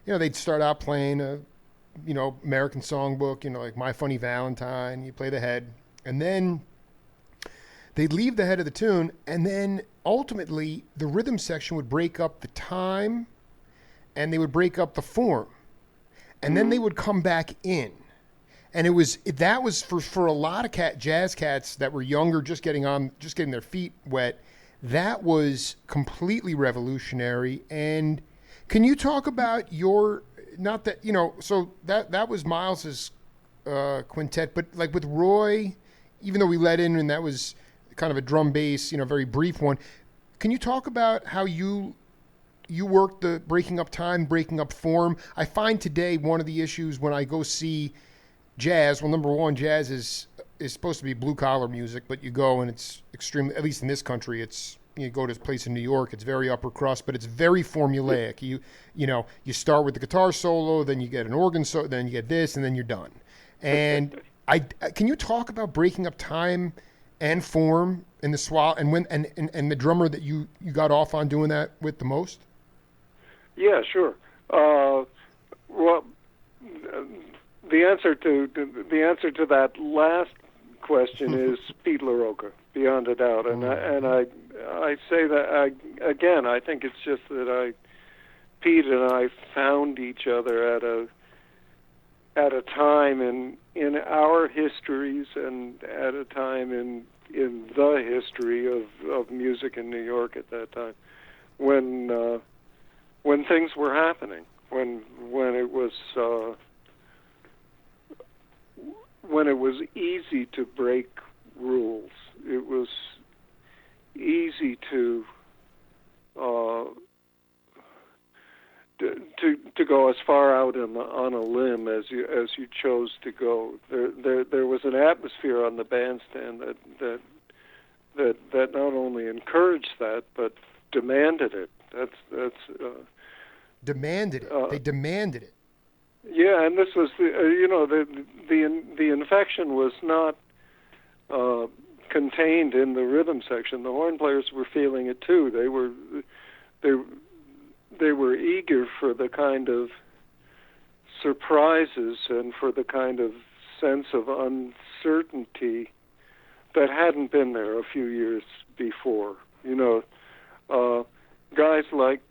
[SPEAKER 1] They'd start out playing a, American songbook, like My Funny Valentine. You play the head, and then they'd leave the head of the tune, and then ultimately the rhythm section would break up the time, and they would break up the form, and then they would come back in. And that was for a lot of jazz cats that were younger, just getting their feet wet. That was completely revolutionary. And can you talk about so that was Miles's quintet, but like with Roy, even though we let in and that was kind of a drum bass, very brief one. Can you talk about how you work the breaking up time, breaking up form? I find today one of the issues when I go see jazz, well, number one, jazz is supposed to be blue collar music, but you go and it's extremely, at least in this country, you go to a place in New York, it's very upper crust, but it's very formulaic. You start with the guitar solo, then you get an organ solo, then you get this, and then you're done. And can you talk about breaking up time and form in the swell, and the drummer that you got off on doing that with the most?
[SPEAKER 2] Yeah, sure. Well, the answer to that last question is Pete LaRocca, beyond a doubt, and I say that I think it's just that Pete and I found each other at a time in our histories and at a time in the history of music in New York at that time, when things were happening, when it was easy to break rules. It was easy to go as far out on a limb as you chose to go. There was an atmosphere on the bandstand that not only encouraged that but demanded it.
[SPEAKER 1] Demanded it. They demanded it.
[SPEAKER 2] Yeah, and this was the infection was not contained in the rhythm section. The horn players were feeling it too. They were eager for the kind of surprises and for the kind of sense of uncertainty that hadn't been there a few years before. Guys like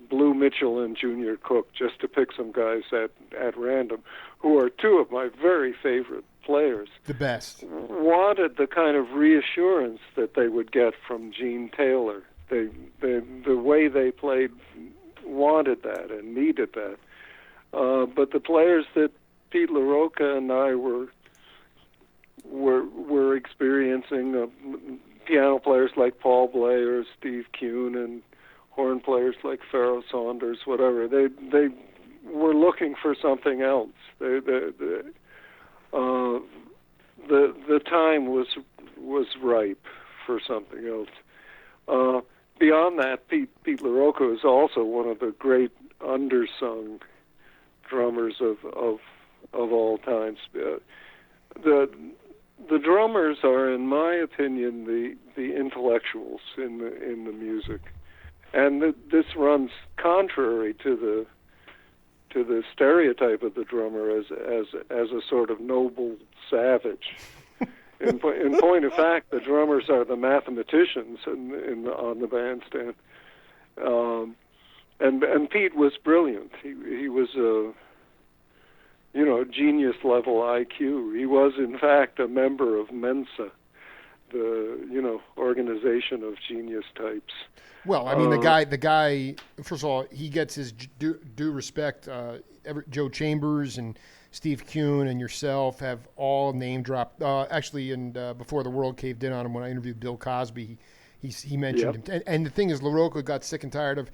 [SPEAKER 2] Blue Mitchell and Junior Cook, just to pick some guys at random, who are two of my very favorite players.
[SPEAKER 1] The best.
[SPEAKER 2] Wanted the kind of reassurance that they would get from Gene Taylor. The way they played wanted that and needed that. But the players that Pete LaRocca and I were experiencing, piano players like Paul Blair, Steve Kuhn, and horn players like Pharoah Saunders, whatever, they were looking for something else. The time was ripe for something else. Beyond that, Pete LaRocca is also one of the great undersung drummers of all times. The drummers are, in my opinion, the intellectuals in the music, and this runs contrary to the stereotype of the drummer as a sort of noble savage. In point of fact, the drummers are the mathematicians on the bandstand. And Pete was brilliant. He was a genius level IQ. He was in fact a member of Mensa, the organization of genius types.
[SPEAKER 1] Well, I mean, the guy. First of all, he gets his due respect. Joe Chambers and Steve Kuhn and yourself have all name dropped. Actually, before the world caved in on him, when I interviewed Bill Cosby, he mentioned him. And the thing is, LaRocca got sick and tired of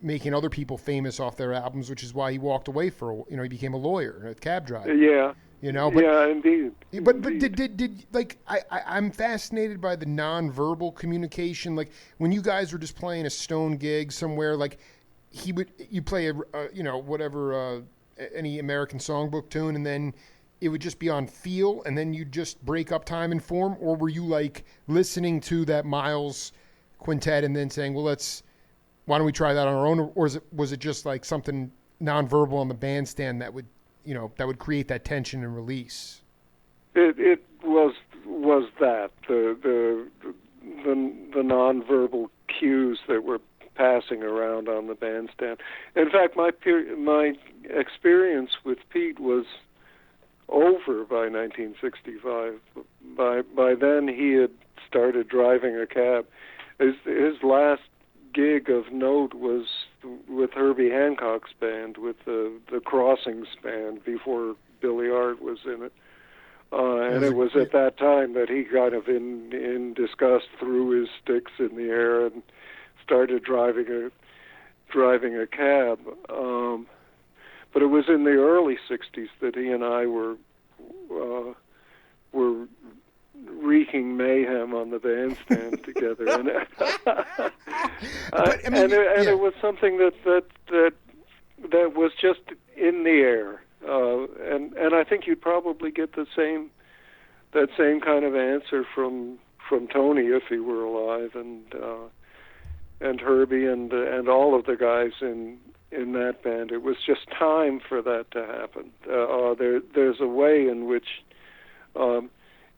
[SPEAKER 1] making other people famous off their albums, which is why he walked away he became a lawyer, a cab driver.
[SPEAKER 2] Yeah.
[SPEAKER 1] But,
[SPEAKER 2] yeah, indeed.
[SPEAKER 1] But
[SPEAKER 2] indeed.
[SPEAKER 1] did like I'm fascinated by the nonverbal communication. Like when you guys were just playing a Stone gig somewhere, like you play any American songbook tune, and then it would just be on feel, and then you just break up time and form, or were you like listening to that Miles quintet and then saying, well, why don't we try that on our own, or was it just like something nonverbal on the bandstand that would create that tension and release?
[SPEAKER 2] It was that the nonverbal cues that were passing around on the bandstand. In fact, my experience with Pete was over by 1965. By then, he had started driving a cab. His last gig of note was with Herbie Hancock's band, with the Crossings band, before Billy Art was in it. And it was at that time that he kind of, in disgust, threw his sticks in the air and started driving a cab. But it was in the early '60s that he and I were wreaking mayhem on the bandstand together, and it was something that was just in the air, and I think you'd probably get that same kind of answer from Tony if he were alive, and Herbie and all of the guys in that band. It was just time for that to happen. There's a way in which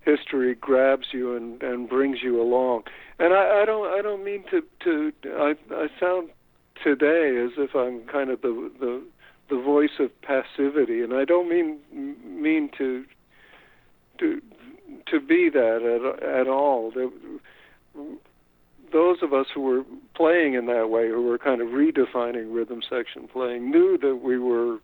[SPEAKER 2] history grabs you and brings you along. And I don't mean to I sound today as if I'm kind of the voice of passivity, and I don't mean to be that at all. Those of us who were playing in that way, who were kind of redefining rhythm section playing, knew that we were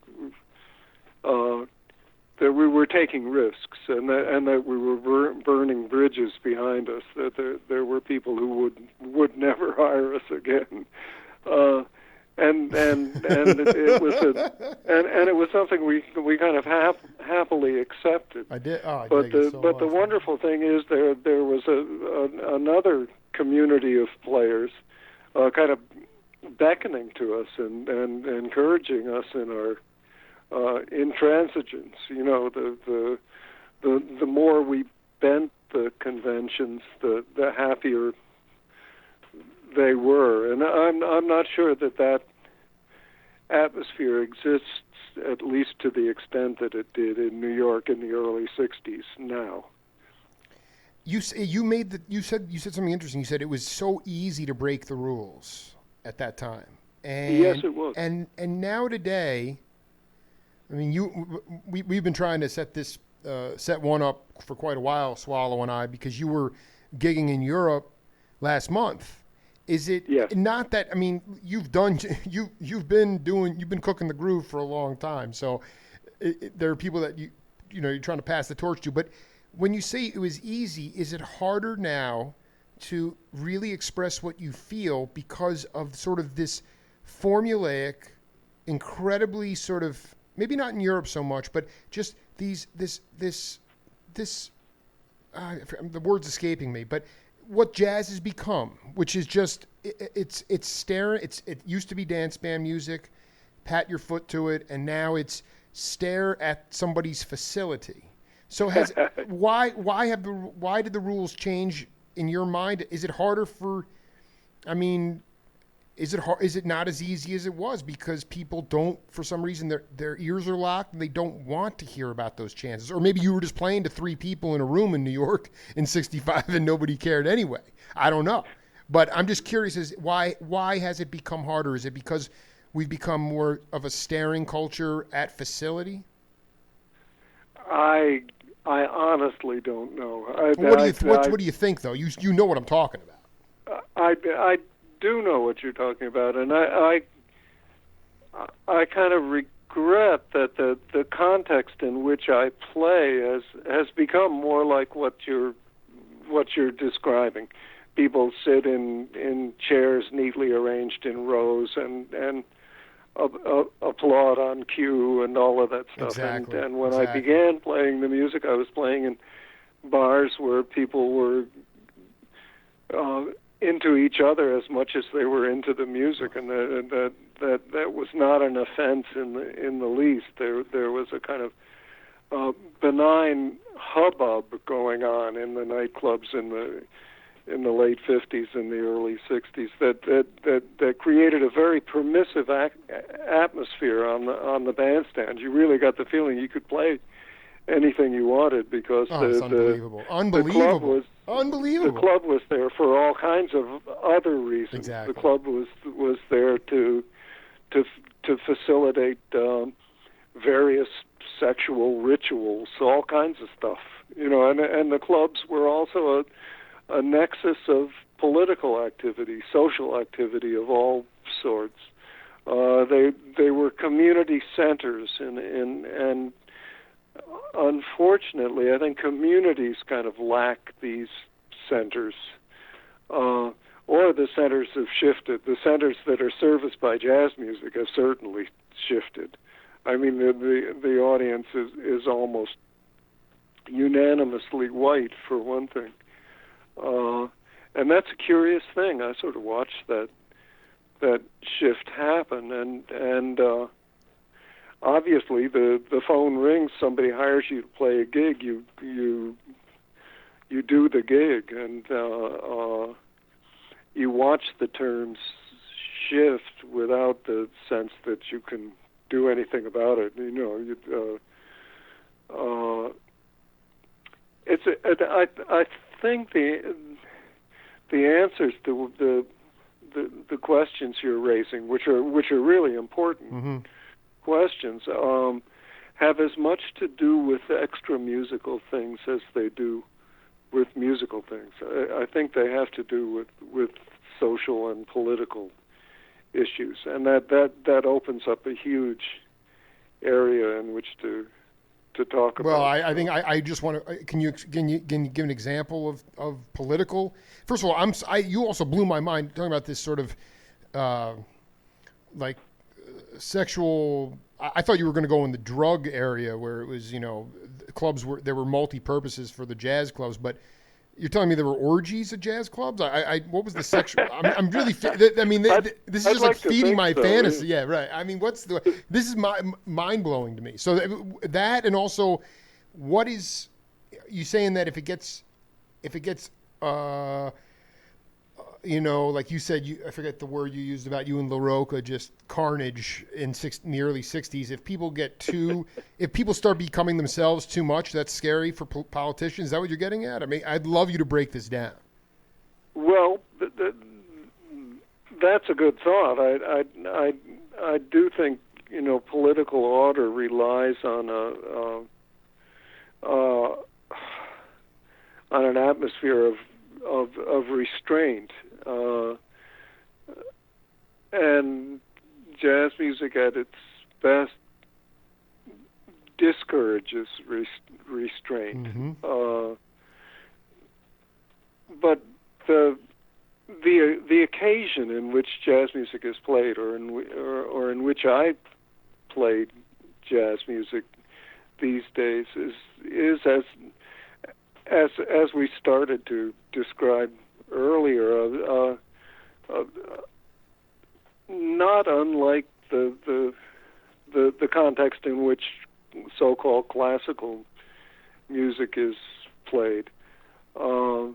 [SPEAKER 2] taking risks, and that we were burning bridges behind us. That there were people who would never hire us again. And it was something we kind of happily accepted.
[SPEAKER 1] I did. Oh, I
[SPEAKER 2] but
[SPEAKER 1] dig it so much.
[SPEAKER 2] the wonderful thing is there was another community of players, kind of beckoning to us and encouraging us in our intransigence. You know, the more we bent the conventions, the happier they were, and I'm not sure that atmosphere exists, at least to the extent that it did in New York in the early '60s. Now,
[SPEAKER 1] you said something interesting. You said it was so easy to break the rules at that time. And,
[SPEAKER 2] yes, it was.
[SPEAKER 1] And now today, I mean, we've been trying to set one up for quite a while, Swallow and I, because you were gigging in Europe last month. Is it not that? I mean, you've been cooking the groove for a long time. So there are people that you're trying to pass the torch to. But when you say it was easy, is it harder now to really express what you feel because of sort of this formulaic, incredibly sort of, maybe not in Europe so much, but just the word's escaping me, but what jazz has become, which is just it's staring. It used to be dance band music, pat your foot to it, and now it's stare at somebody's facility. So why did the rules change in your mind? Is it harder for? I mean, is it not as easy as it was because people don't, for some reason, their ears are locked and they don't want to hear about those chances? Or maybe you were just playing to 3 people in a room in New York in '65 and nobody cared anyway. I don't know. But I'm just curious, why has it become harder? Is it because we've become more of a staring culture at facility?
[SPEAKER 2] I honestly don't know.
[SPEAKER 1] What do you think, though? You know what I'm talking about.
[SPEAKER 2] I do know what you're talking about, and I kind of regret that the context in which I play has become more like what you're describing. People sit in chairs neatly arranged in rows and applaud on cue and all of that stuff.
[SPEAKER 1] Exactly.
[SPEAKER 2] And when I began playing the music, I was playing in bars where people were into each other as much as they were into the music, and that was not an offense in the least. There was a kind of benign hubbub going on in the nightclubs in the late '50s and the early '60s that created a very permissive atmosphere on the bandstand. You really got the feeling you could play anything you wanted because
[SPEAKER 1] unbelievable.
[SPEAKER 2] The club was there for all kinds of other reasons.
[SPEAKER 1] Exactly.
[SPEAKER 2] The club was there to facilitate various sexual rituals, all kinds of stuff. And the clubs were also a nexus of political activity, social activity of all sorts. They were community centers, and unfortunately, I think communities kind of lack these centers, or the centers have shifted. The centers that are serviced by jazz music have certainly shifted. I mean, the audience is almost unanimously white, for one thing, and that's a curious thing. I sort of watched that shift happen, and obviously the phone rings, somebody hires you to play a gig, you do the gig, and you watch the terms shift without the sense that you can do anything about it. I think the answers to the questions you're raising, which are really important,
[SPEAKER 1] mm-hmm.
[SPEAKER 2] questions have as much to do with extra musical things as they do with musical things. I think they have to do with social and political issues, and that opens up a huge area in which to talk about.
[SPEAKER 1] Well, I think I just want to. Can you give an example of political? First of all, you also blew my mind talking about this sort of like sexual. I thought you were going to go in the drug area where it was, clubs there were multi-purposes for the jazz clubs, but you're telling me there were orgies at jazz clubs? What was the sexual? I'm really. This is just like feeding my fantasy. Yeah, right. I mean, this is mind blowing to me. So that, and also, what is you saying that if it gets, like you said, I forget the word you used about you and La Roca, just carnage in the early '60s. If people start becoming themselves too much, that's scary for politicians. Is that what you're getting at? I mean, I'd love you to break this down.
[SPEAKER 2] Well, that's a good thought. I do think political order relies on an atmosphere of restraint. And jazz music at its best discourages restraint.
[SPEAKER 1] Mm-hmm.
[SPEAKER 2] But the occasion in which jazz music is played, or in which I played jazz music these days, is as we started to describe earlier, not unlike the context in which so-called classical music is played, and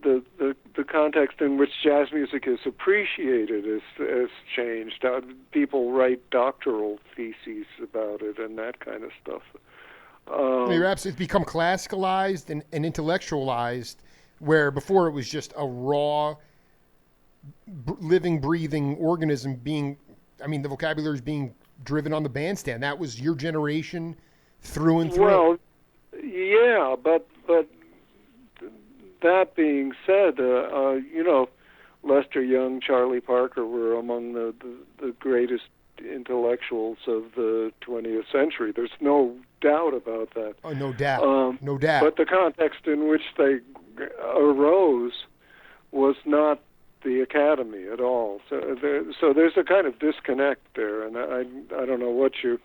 [SPEAKER 2] the context in which jazz music is appreciated has changed. People write doctoral theses about it and that kind of stuff.
[SPEAKER 1] You're absolutely, it's become classicalized and intellectualized, where before it was just a raw, living, breathing organism the vocabulary is being driven on the bandstand. That was your generation through and through.
[SPEAKER 2] Well, yeah, but that being said, Lester Young, Charlie Parker were among the greatest intellectuals of the 20th century. There's no doubt about that.
[SPEAKER 1] Oh, no doubt. No doubt.
[SPEAKER 2] But the context in which they arose was not the academy at all. So there's a kind of disconnect there, and I don't know what to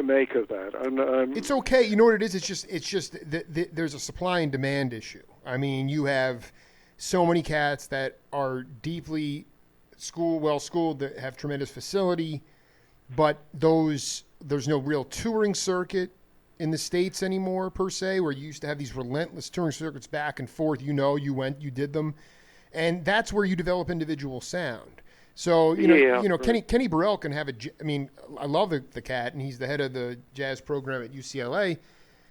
[SPEAKER 2] make of that.
[SPEAKER 1] It's okay. You know what it is? It's just there's a supply and demand issue. I mean, you have so many cats that are deeply well-schooled, that have tremendous facility, but there's no real touring circuit in the States anymore, per se, where you used to have these relentless touring circuits back and forth. You went, you did them, and that's where you develop individual sound. So, right. Kenny Burrell can have I love the cat, and he's the head of the jazz program at UCLA,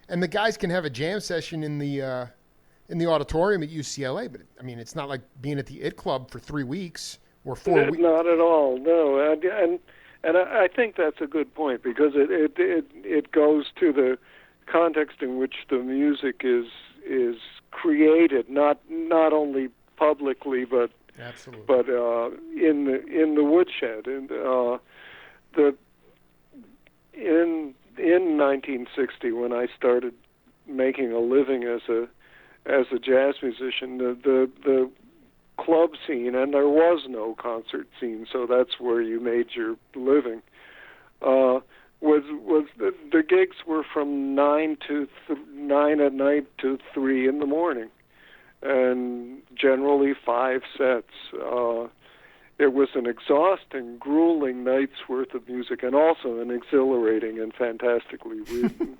[SPEAKER 1] and the guys can have a jam session in the auditorium at UCLA, but it's not like being at the IT Club for 3 weeks or 4 weeks.
[SPEAKER 2] Not at all, no. And I think that's a good point, because it goes to the context in which the music is created, not only publicly, but
[SPEAKER 1] absolutely,
[SPEAKER 2] but in the woodshed. And in 1960, when I started making a living as a jazz musician, the club scene, and there was no concert scene, so that's where you made your living, was the gigs were from 9 at night to 3 in the morning, and generally 5 sets. It was an exhausting, grueling night's worth of music, and also an exhilarating and fantastically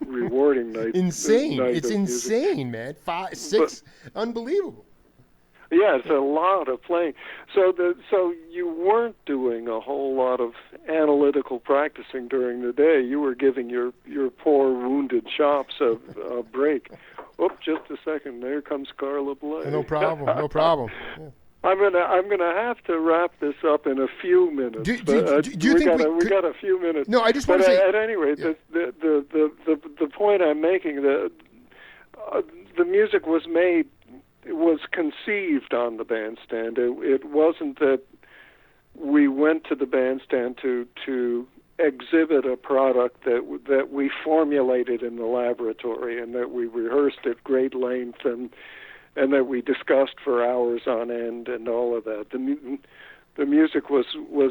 [SPEAKER 2] rewarding night.
[SPEAKER 1] Insane! It's insane, man. 5, 6, unbelievable.
[SPEAKER 2] Yeah, it's a lot of playing. So you weren't doing a whole lot of analytical practicing during the day. You were giving your poor wounded chops a break. Oh, just a second. There comes Carla Bley.
[SPEAKER 1] No problem. No problem.
[SPEAKER 2] I'm gonna have to wrap this up in a few minutes.
[SPEAKER 1] Do you think
[SPEAKER 2] we got a few minutes?
[SPEAKER 1] No, I just want to say.
[SPEAKER 2] At any rate,
[SPEAKER 1] yeah.
[SPEAKER 2] the point I'm making, the music was made, it was conceived on the bandstand. It wasn't that we went to the bandstand to exhibit a product that we formulated in the laboratory and that we rehearsed at great length and that we discussed for hours on end and all of that. The music was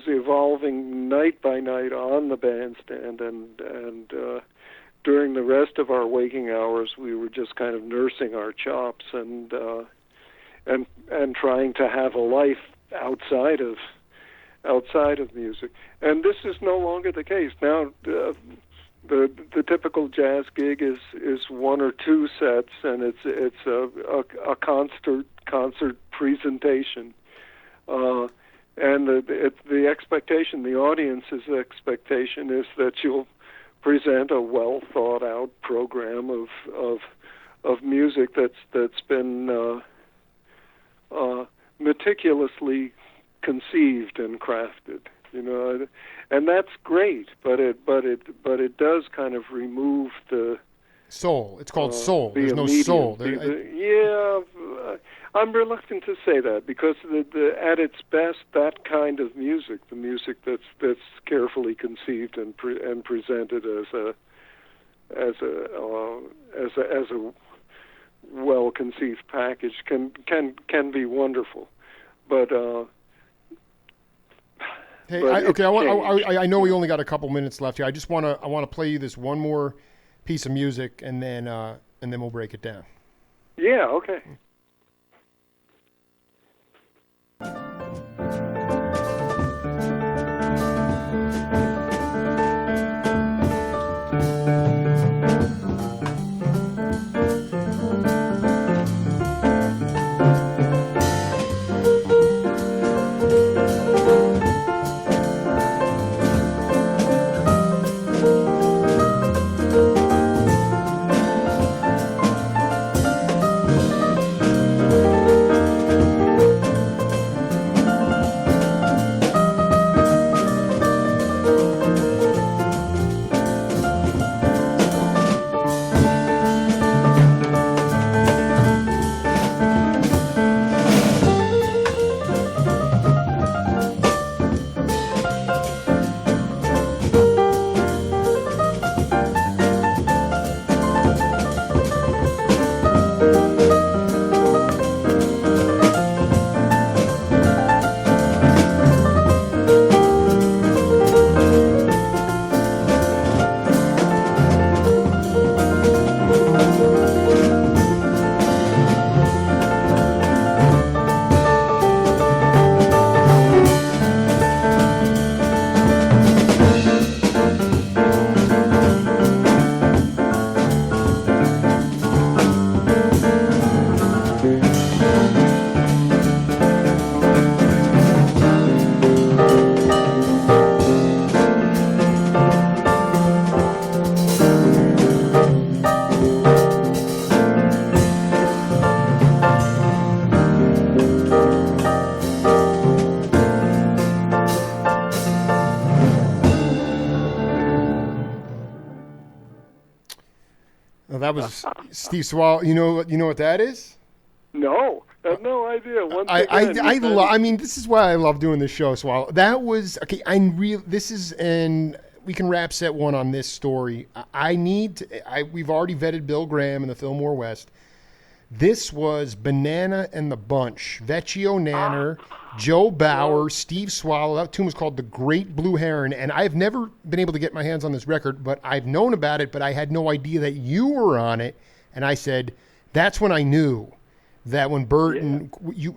[SPEAKER 2] evolving night by night on the bandstand, and during the rest of our waking hours, we were just kind of nursing our chops and trying to have a life outside of music. And this is no longer the case now. The typical jazz gig is one or two sets, and it's a concert presentation, and the expectation, the audience's expectation, is that you'll present a well thought out program of music that's been meticulously conceived and crafted. And that's great, but it does kind of remove the
[SPEAKER 1] soul. It's called soul. There's no soul. I'm reluctant to say that because at its best, that kind of music, the music that's carefully conceived and presented as a well conceived package, can be wonderful, but. Hey, I know we only got a couple minutes left here. I just want to play you this one more piece of music, and then we'll break it down.
[SPEAKER 2] Yeah. Okay.
[SPEAKER 1] Well, that was Steve Swallow. You know what that is?
[SPEAKER 2] No, I have no idea.
[SPEAKER 1] I mean, this is why I love doing this show, Swallow. That was okay. This is, and we can wrap set one on this story. We've already vetted Bill Graham and the Fillmore West. This was Banana and the Bunch, Vecchio Nanner, Joe Bauer, Steve Swallow. That tune was called The Great Blue Heron, and I've never been able to get my hands on this record, but I've known about it, but I had no idea that you were on it, and I said, that's when I knew that when Burton,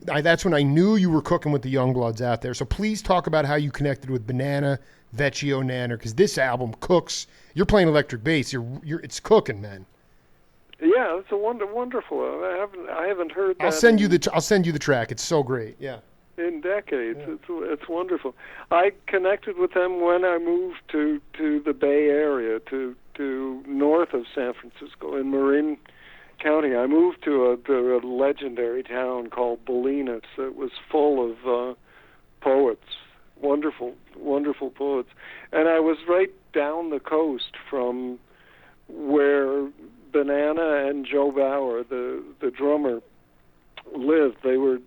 [SPEAKER 1] that's when I knew you were cooking with the Youngbloods out there. So please talk about how you connected with Banana, Vecchio Nanner, because this album cooks. You're playing electric bass. It's cooking, man.
[SPEAKER 2] Yeah, it's a wonderful. I haven't heard that.
[SPEAKER 1] I'll send you the track. It's so great. Yeah. In
[SPEAKER 2] decades, yeah. It's wonderful. I connected with them when I moved to the Bay Area, to north of San Francisco in Marin, County, I moved to a legendary town called Bolinas that was full of poets, wonderful, wonderful poets. And I was right down the coast from where Banana and Joe Bauer, the drummer, lived. They were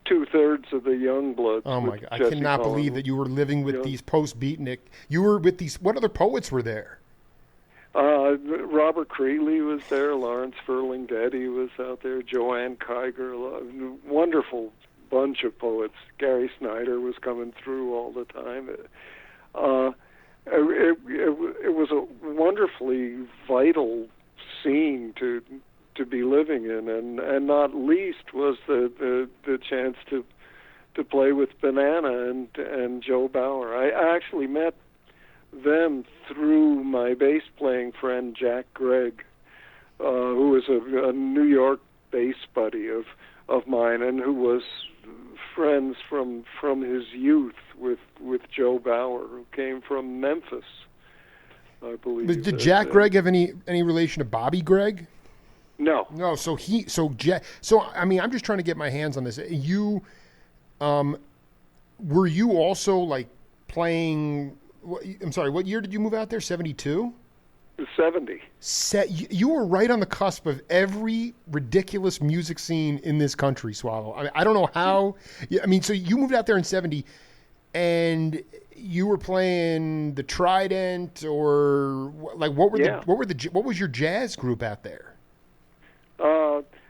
[SPEAKER 2] 2/3 of the Youngbloods.
[SPEAKER 1] Oh my God! I cannot believe that you were living with these post-beatnik. You were with these. What other poets were there?
[SPEAKER 2] Robert Creeley was there. Lawrence Ferlinghetti was out there. Joanne Kiger. Wonderful bunch of poets. Gary Snyder was coming through all the time. It was a wonderfully vital scene to be living in, and not least was the chance to play with Banana and Joe Bauer. I actually met them through my bass playing friend Jack Gregg, who was a New York bass buddy of mine, and who was friends from his youth with Joe Bauer, who came from Memphis, I believe.
[SPEAKER 1] Did Jack Gregg have any relation to Bobby Gregg?
[SPEAKER 2] No.
[SPEAKER 1] No. So I mean, I'm just trying to get my hands on this. You, were you also like playing? I'm sorry. What year did you move out there? 72.
[SPEAKER 2] 70.
[SPEAKER 1] You were right on the cusp of every ridiculous music scene in this country, Swallow. I mean, I don't know how. I mean, so you moved out there in 70, and you were playing the Trident, or like what was your jazz group out there?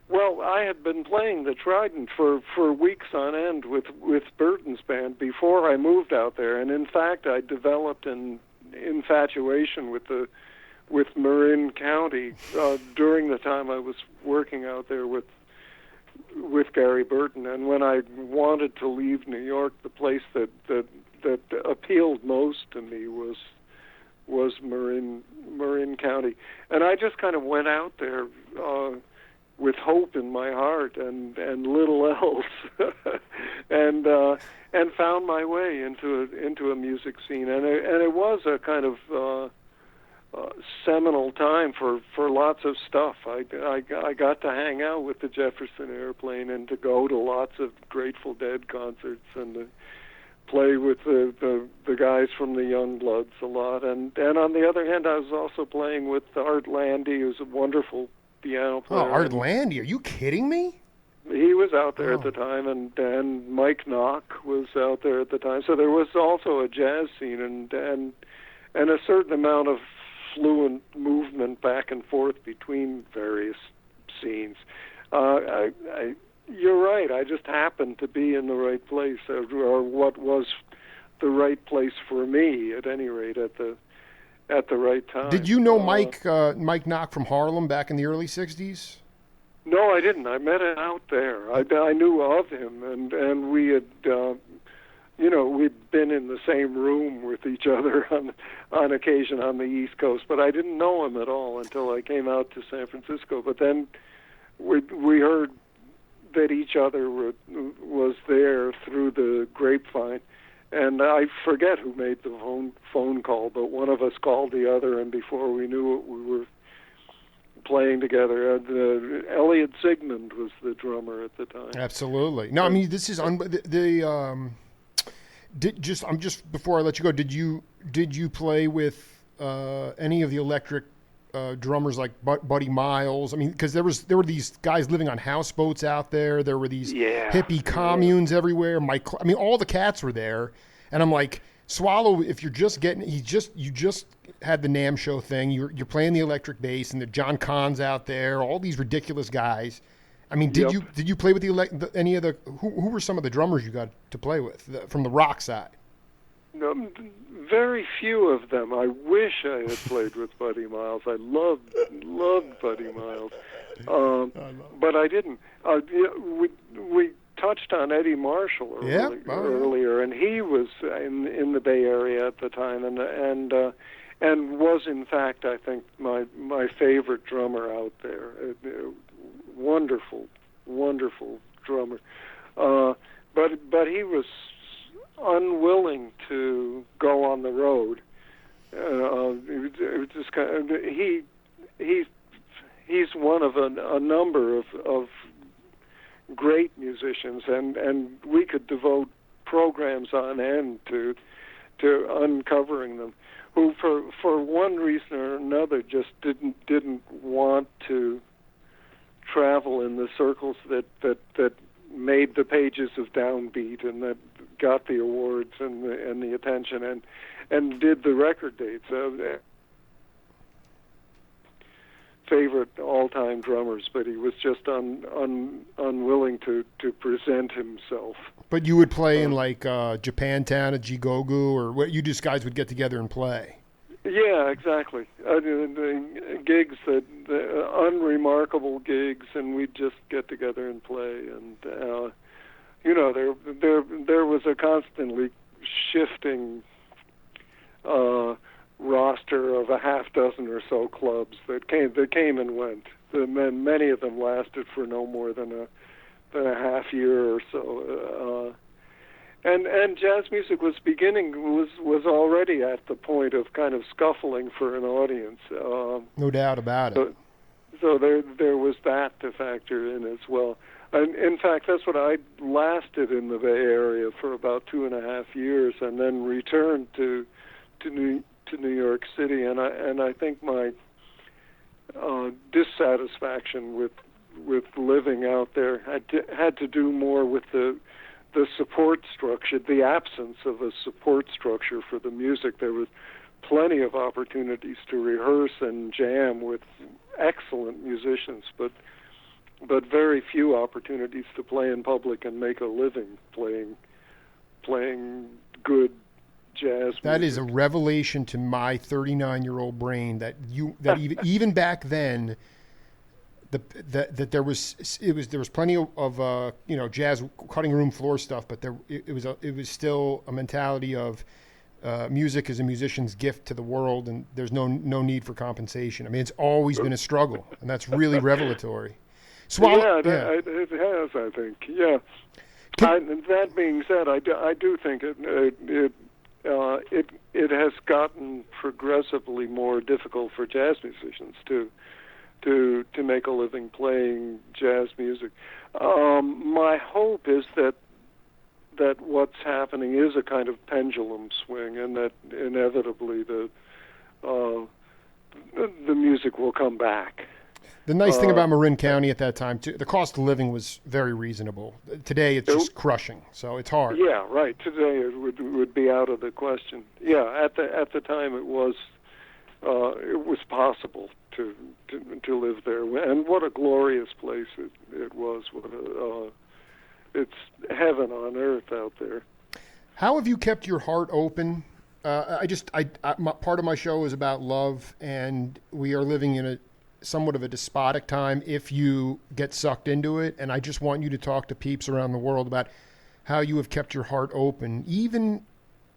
[SPEAKER 2] Well, I had been playing the Trident for weeks on end with Burton's band before I moved out there, and in fact, I developed an infatuation with Marin County during the time I was working out there with Gary Burton. And when I wanted to leave New York, the place that appealed most to me was Marin County, and I just kind of went out there with hope in my heart and little else, and found my way into a music scene, and it was a kind of seminal time for lots of stuff. I got to hang out with the Jefferson Airplane and to go to lots of Grateful Dead concerts and to play with the guys from the Youngbloods a lot. And on the other hand, I was also playing with Art Landy, who's a wonderful piano player.
[SPEAKER 1] Oh, Art Landy, are you kidding me?
[SPEAKER 2] He was out there at the time, and Mike Knock was out there at the time. So there was also a jazz scene and a certain amount of fluent movement back and forth between various scenes. You're right. I just happened to be in the right place, or what was the right place for me, at any rate, at the right time.
[SPEAKER 1] Did you know Mike Knock from Harlem back in the early '60s?
[SPEAKER 2] No, I didn't. I met him out there. I knew of him, and we had, we'd been in the same room with each other on occasion on the East Coast, but I didn't know him at all until I came out to San Francisco. But then we heard that each other was there through the grapevine, and I forget who made the phone call, but one of us called the other, and before we knew it, we were playing together. Elliot Sigmund was the drummer at the time.
[SPEAKER 1] Absolutely. No, I mean, this is just before I let you go, did you play with any of the electric drummers like Buddy Miles? I mean, because there were these guys living on houseboats out there. There were these hippie communes everywhere. I mean, all the cats were there, and I'm like, Swallow, if you're just getting, you just had the NAMM show thing. You're playing the electric bass, and the John Conn's out there. All these ridiculous guys. I mean, did you play with any of the who were some of the drummers you got to play with from the rock side?
[SPEAKER 2] Very few of them. I wish I had played with Buddy Miles. I loved Buddy Miles, but I didn't. We touched on Eddie Marshall earlier, and he was in the Bay Area at the time, and was in fact, I think, my favorite drummer out there. Wonderful drummer, but he was unwilling to go on the road. It was just kind of, he's one of a number of great musicians, and we could devote programs on end to uncovering them, who for one reason or another just didn't want to travel in the circles that made the pages of Downbeat and that got the awards and the attention and did the record dates. Favorite all-time drummers, but he was just unwilling to present himself.
[SPEAKER 1] But you would play in like Japantown at Jigogu, or what? You just guys would get together and play.
[SPEAKER 2] Yeah, exactly. The gigs the unremarkable gigs, and we'd just get together and play. And there was a constantly shifting roster of a half dozen or so clubs that came and went. Many of them lasted for no more than a half year or so. And jazz music was already at the point of kind of scuffling for an audience.
[SPEAKER 1] No doubt about it.
[SPEAKER 2] So there was that to factor in as well. And in fact, that's what I lasted in the Bay Area for about 2.5 years, and then returned to New York City. And I think my dissatisfaction with living out there had to do more with the support structure, the absence of a support structure for the music. There was plenty of opportunities to rehearse and jam with excellent musicians, but very few opportunities to play in public and make a living playing good jazz music.
[SPEAKER 1] That is a revelation to my 39-year-old brain that even back then that there was plenty of jazz cutting room floor stuff, but it was still a mentality of music is a musician's gift to the world, and there's no need for compensation. I mean, it's always been a struggle, and that's really revelatory.
[SPEAKER 2] It has, I think. Yeah. That being said, I do think it has gotten progressively more difficult for jazz musicians to make a living playing jazz music. My hope is that what's happening is a kind of pendulum swing, and that inevitably the music will come back.
[SPEAKER 1] The nice thing about Marin County at that time, too, the cost of living was very reasonable. Today, it's just crushing, so it's hard.
[SPEAKER 2] Yeah, right. Today, it would be out of the question. Yeah, at the time, it was possible to live there, and what a glorious place it was. It's heaven on earth out there.
[SPEAKER 1] How have you kept your heart open? Part of my show is about love, and we are living in a somewhat of a despotic time if you get sucked into it. And I just want you to talk to peeps around the world about how you have kept your heart open, even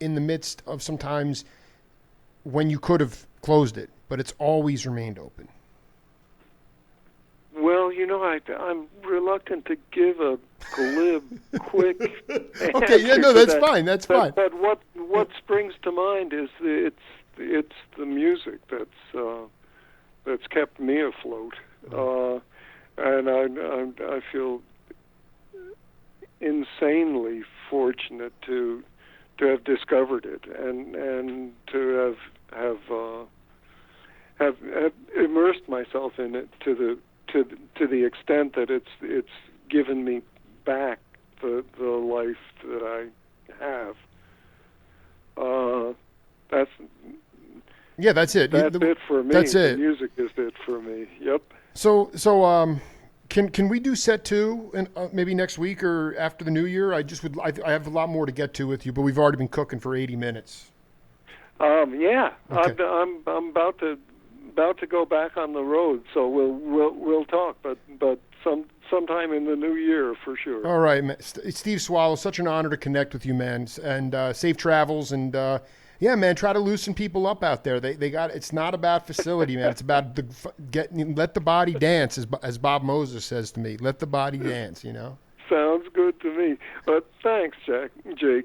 [SPEAKER 1] in the midst of sometimes when you could have closed it, but it's always remained open.
[SPEAKER 2] Well, I'm reluctant to give a glib, quick
[SPEAKER 1] okay, yeah, no, that's fine. That's fine.
[SPEAKER 2] But what springs to mind is it's the music that's kept me afloat, and I feel insanely fortunate to have discovered it and to have immersed myself in it to the extent that it's given me back the life that I have. That's it. That's it for me.
[SPEAKER 1] That's it.
[SPEAKER 2] The music is it for me. Yep.
[SPEAKER 1] So can we do set 2 and maybe next week or after the new year? I have a lot more to get to with you, but we've already been cooking for 80 minutes.
[SPEAKER 2] Yeah.
[SPEAKER 1] Okay.
[SPEAKER 2] I'm about to go back on the road, so we'll talk, but sometime in the new year for sure.
[SPEAKER 1] All right, man. Steve Swallow, such an honor to connect with you, man. And safe travels, and yeah, man, try to loosen people up out there. They got it's not about facility, man. It's about let the body dance, as Bob Moses says to me. Let the body dance,
[SPEAKER 2] Sounds good to me. But thanks, Jake.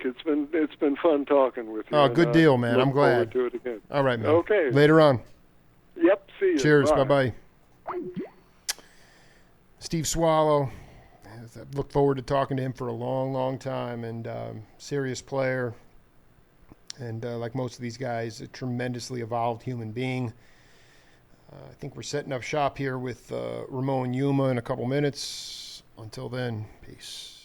[SPEAKER 2] It's been fun talking with you.
[SPEAKER 1] Oh, good deal, man. I'm glad.
[SPEAKER 2] Look forward to it again.
[SPEAKER 1] All right, man.
[SPEAKER 2] Okay.
[SPEAKER 1] Later on.
[SPEAKER 2] Yep. See you.
[SPEAKER 1] Cheers.
[SPEAKER 2] Bye.
[SPEAKER 1] Bye-bye. Steve Swallow. I've looked forward to talking to him for a long, long time, and serious player. And like most of these guys, a tremendously evolved human being. I think we're setting up shop here with Ramon Yuma in a couple minutes. Until then, peace.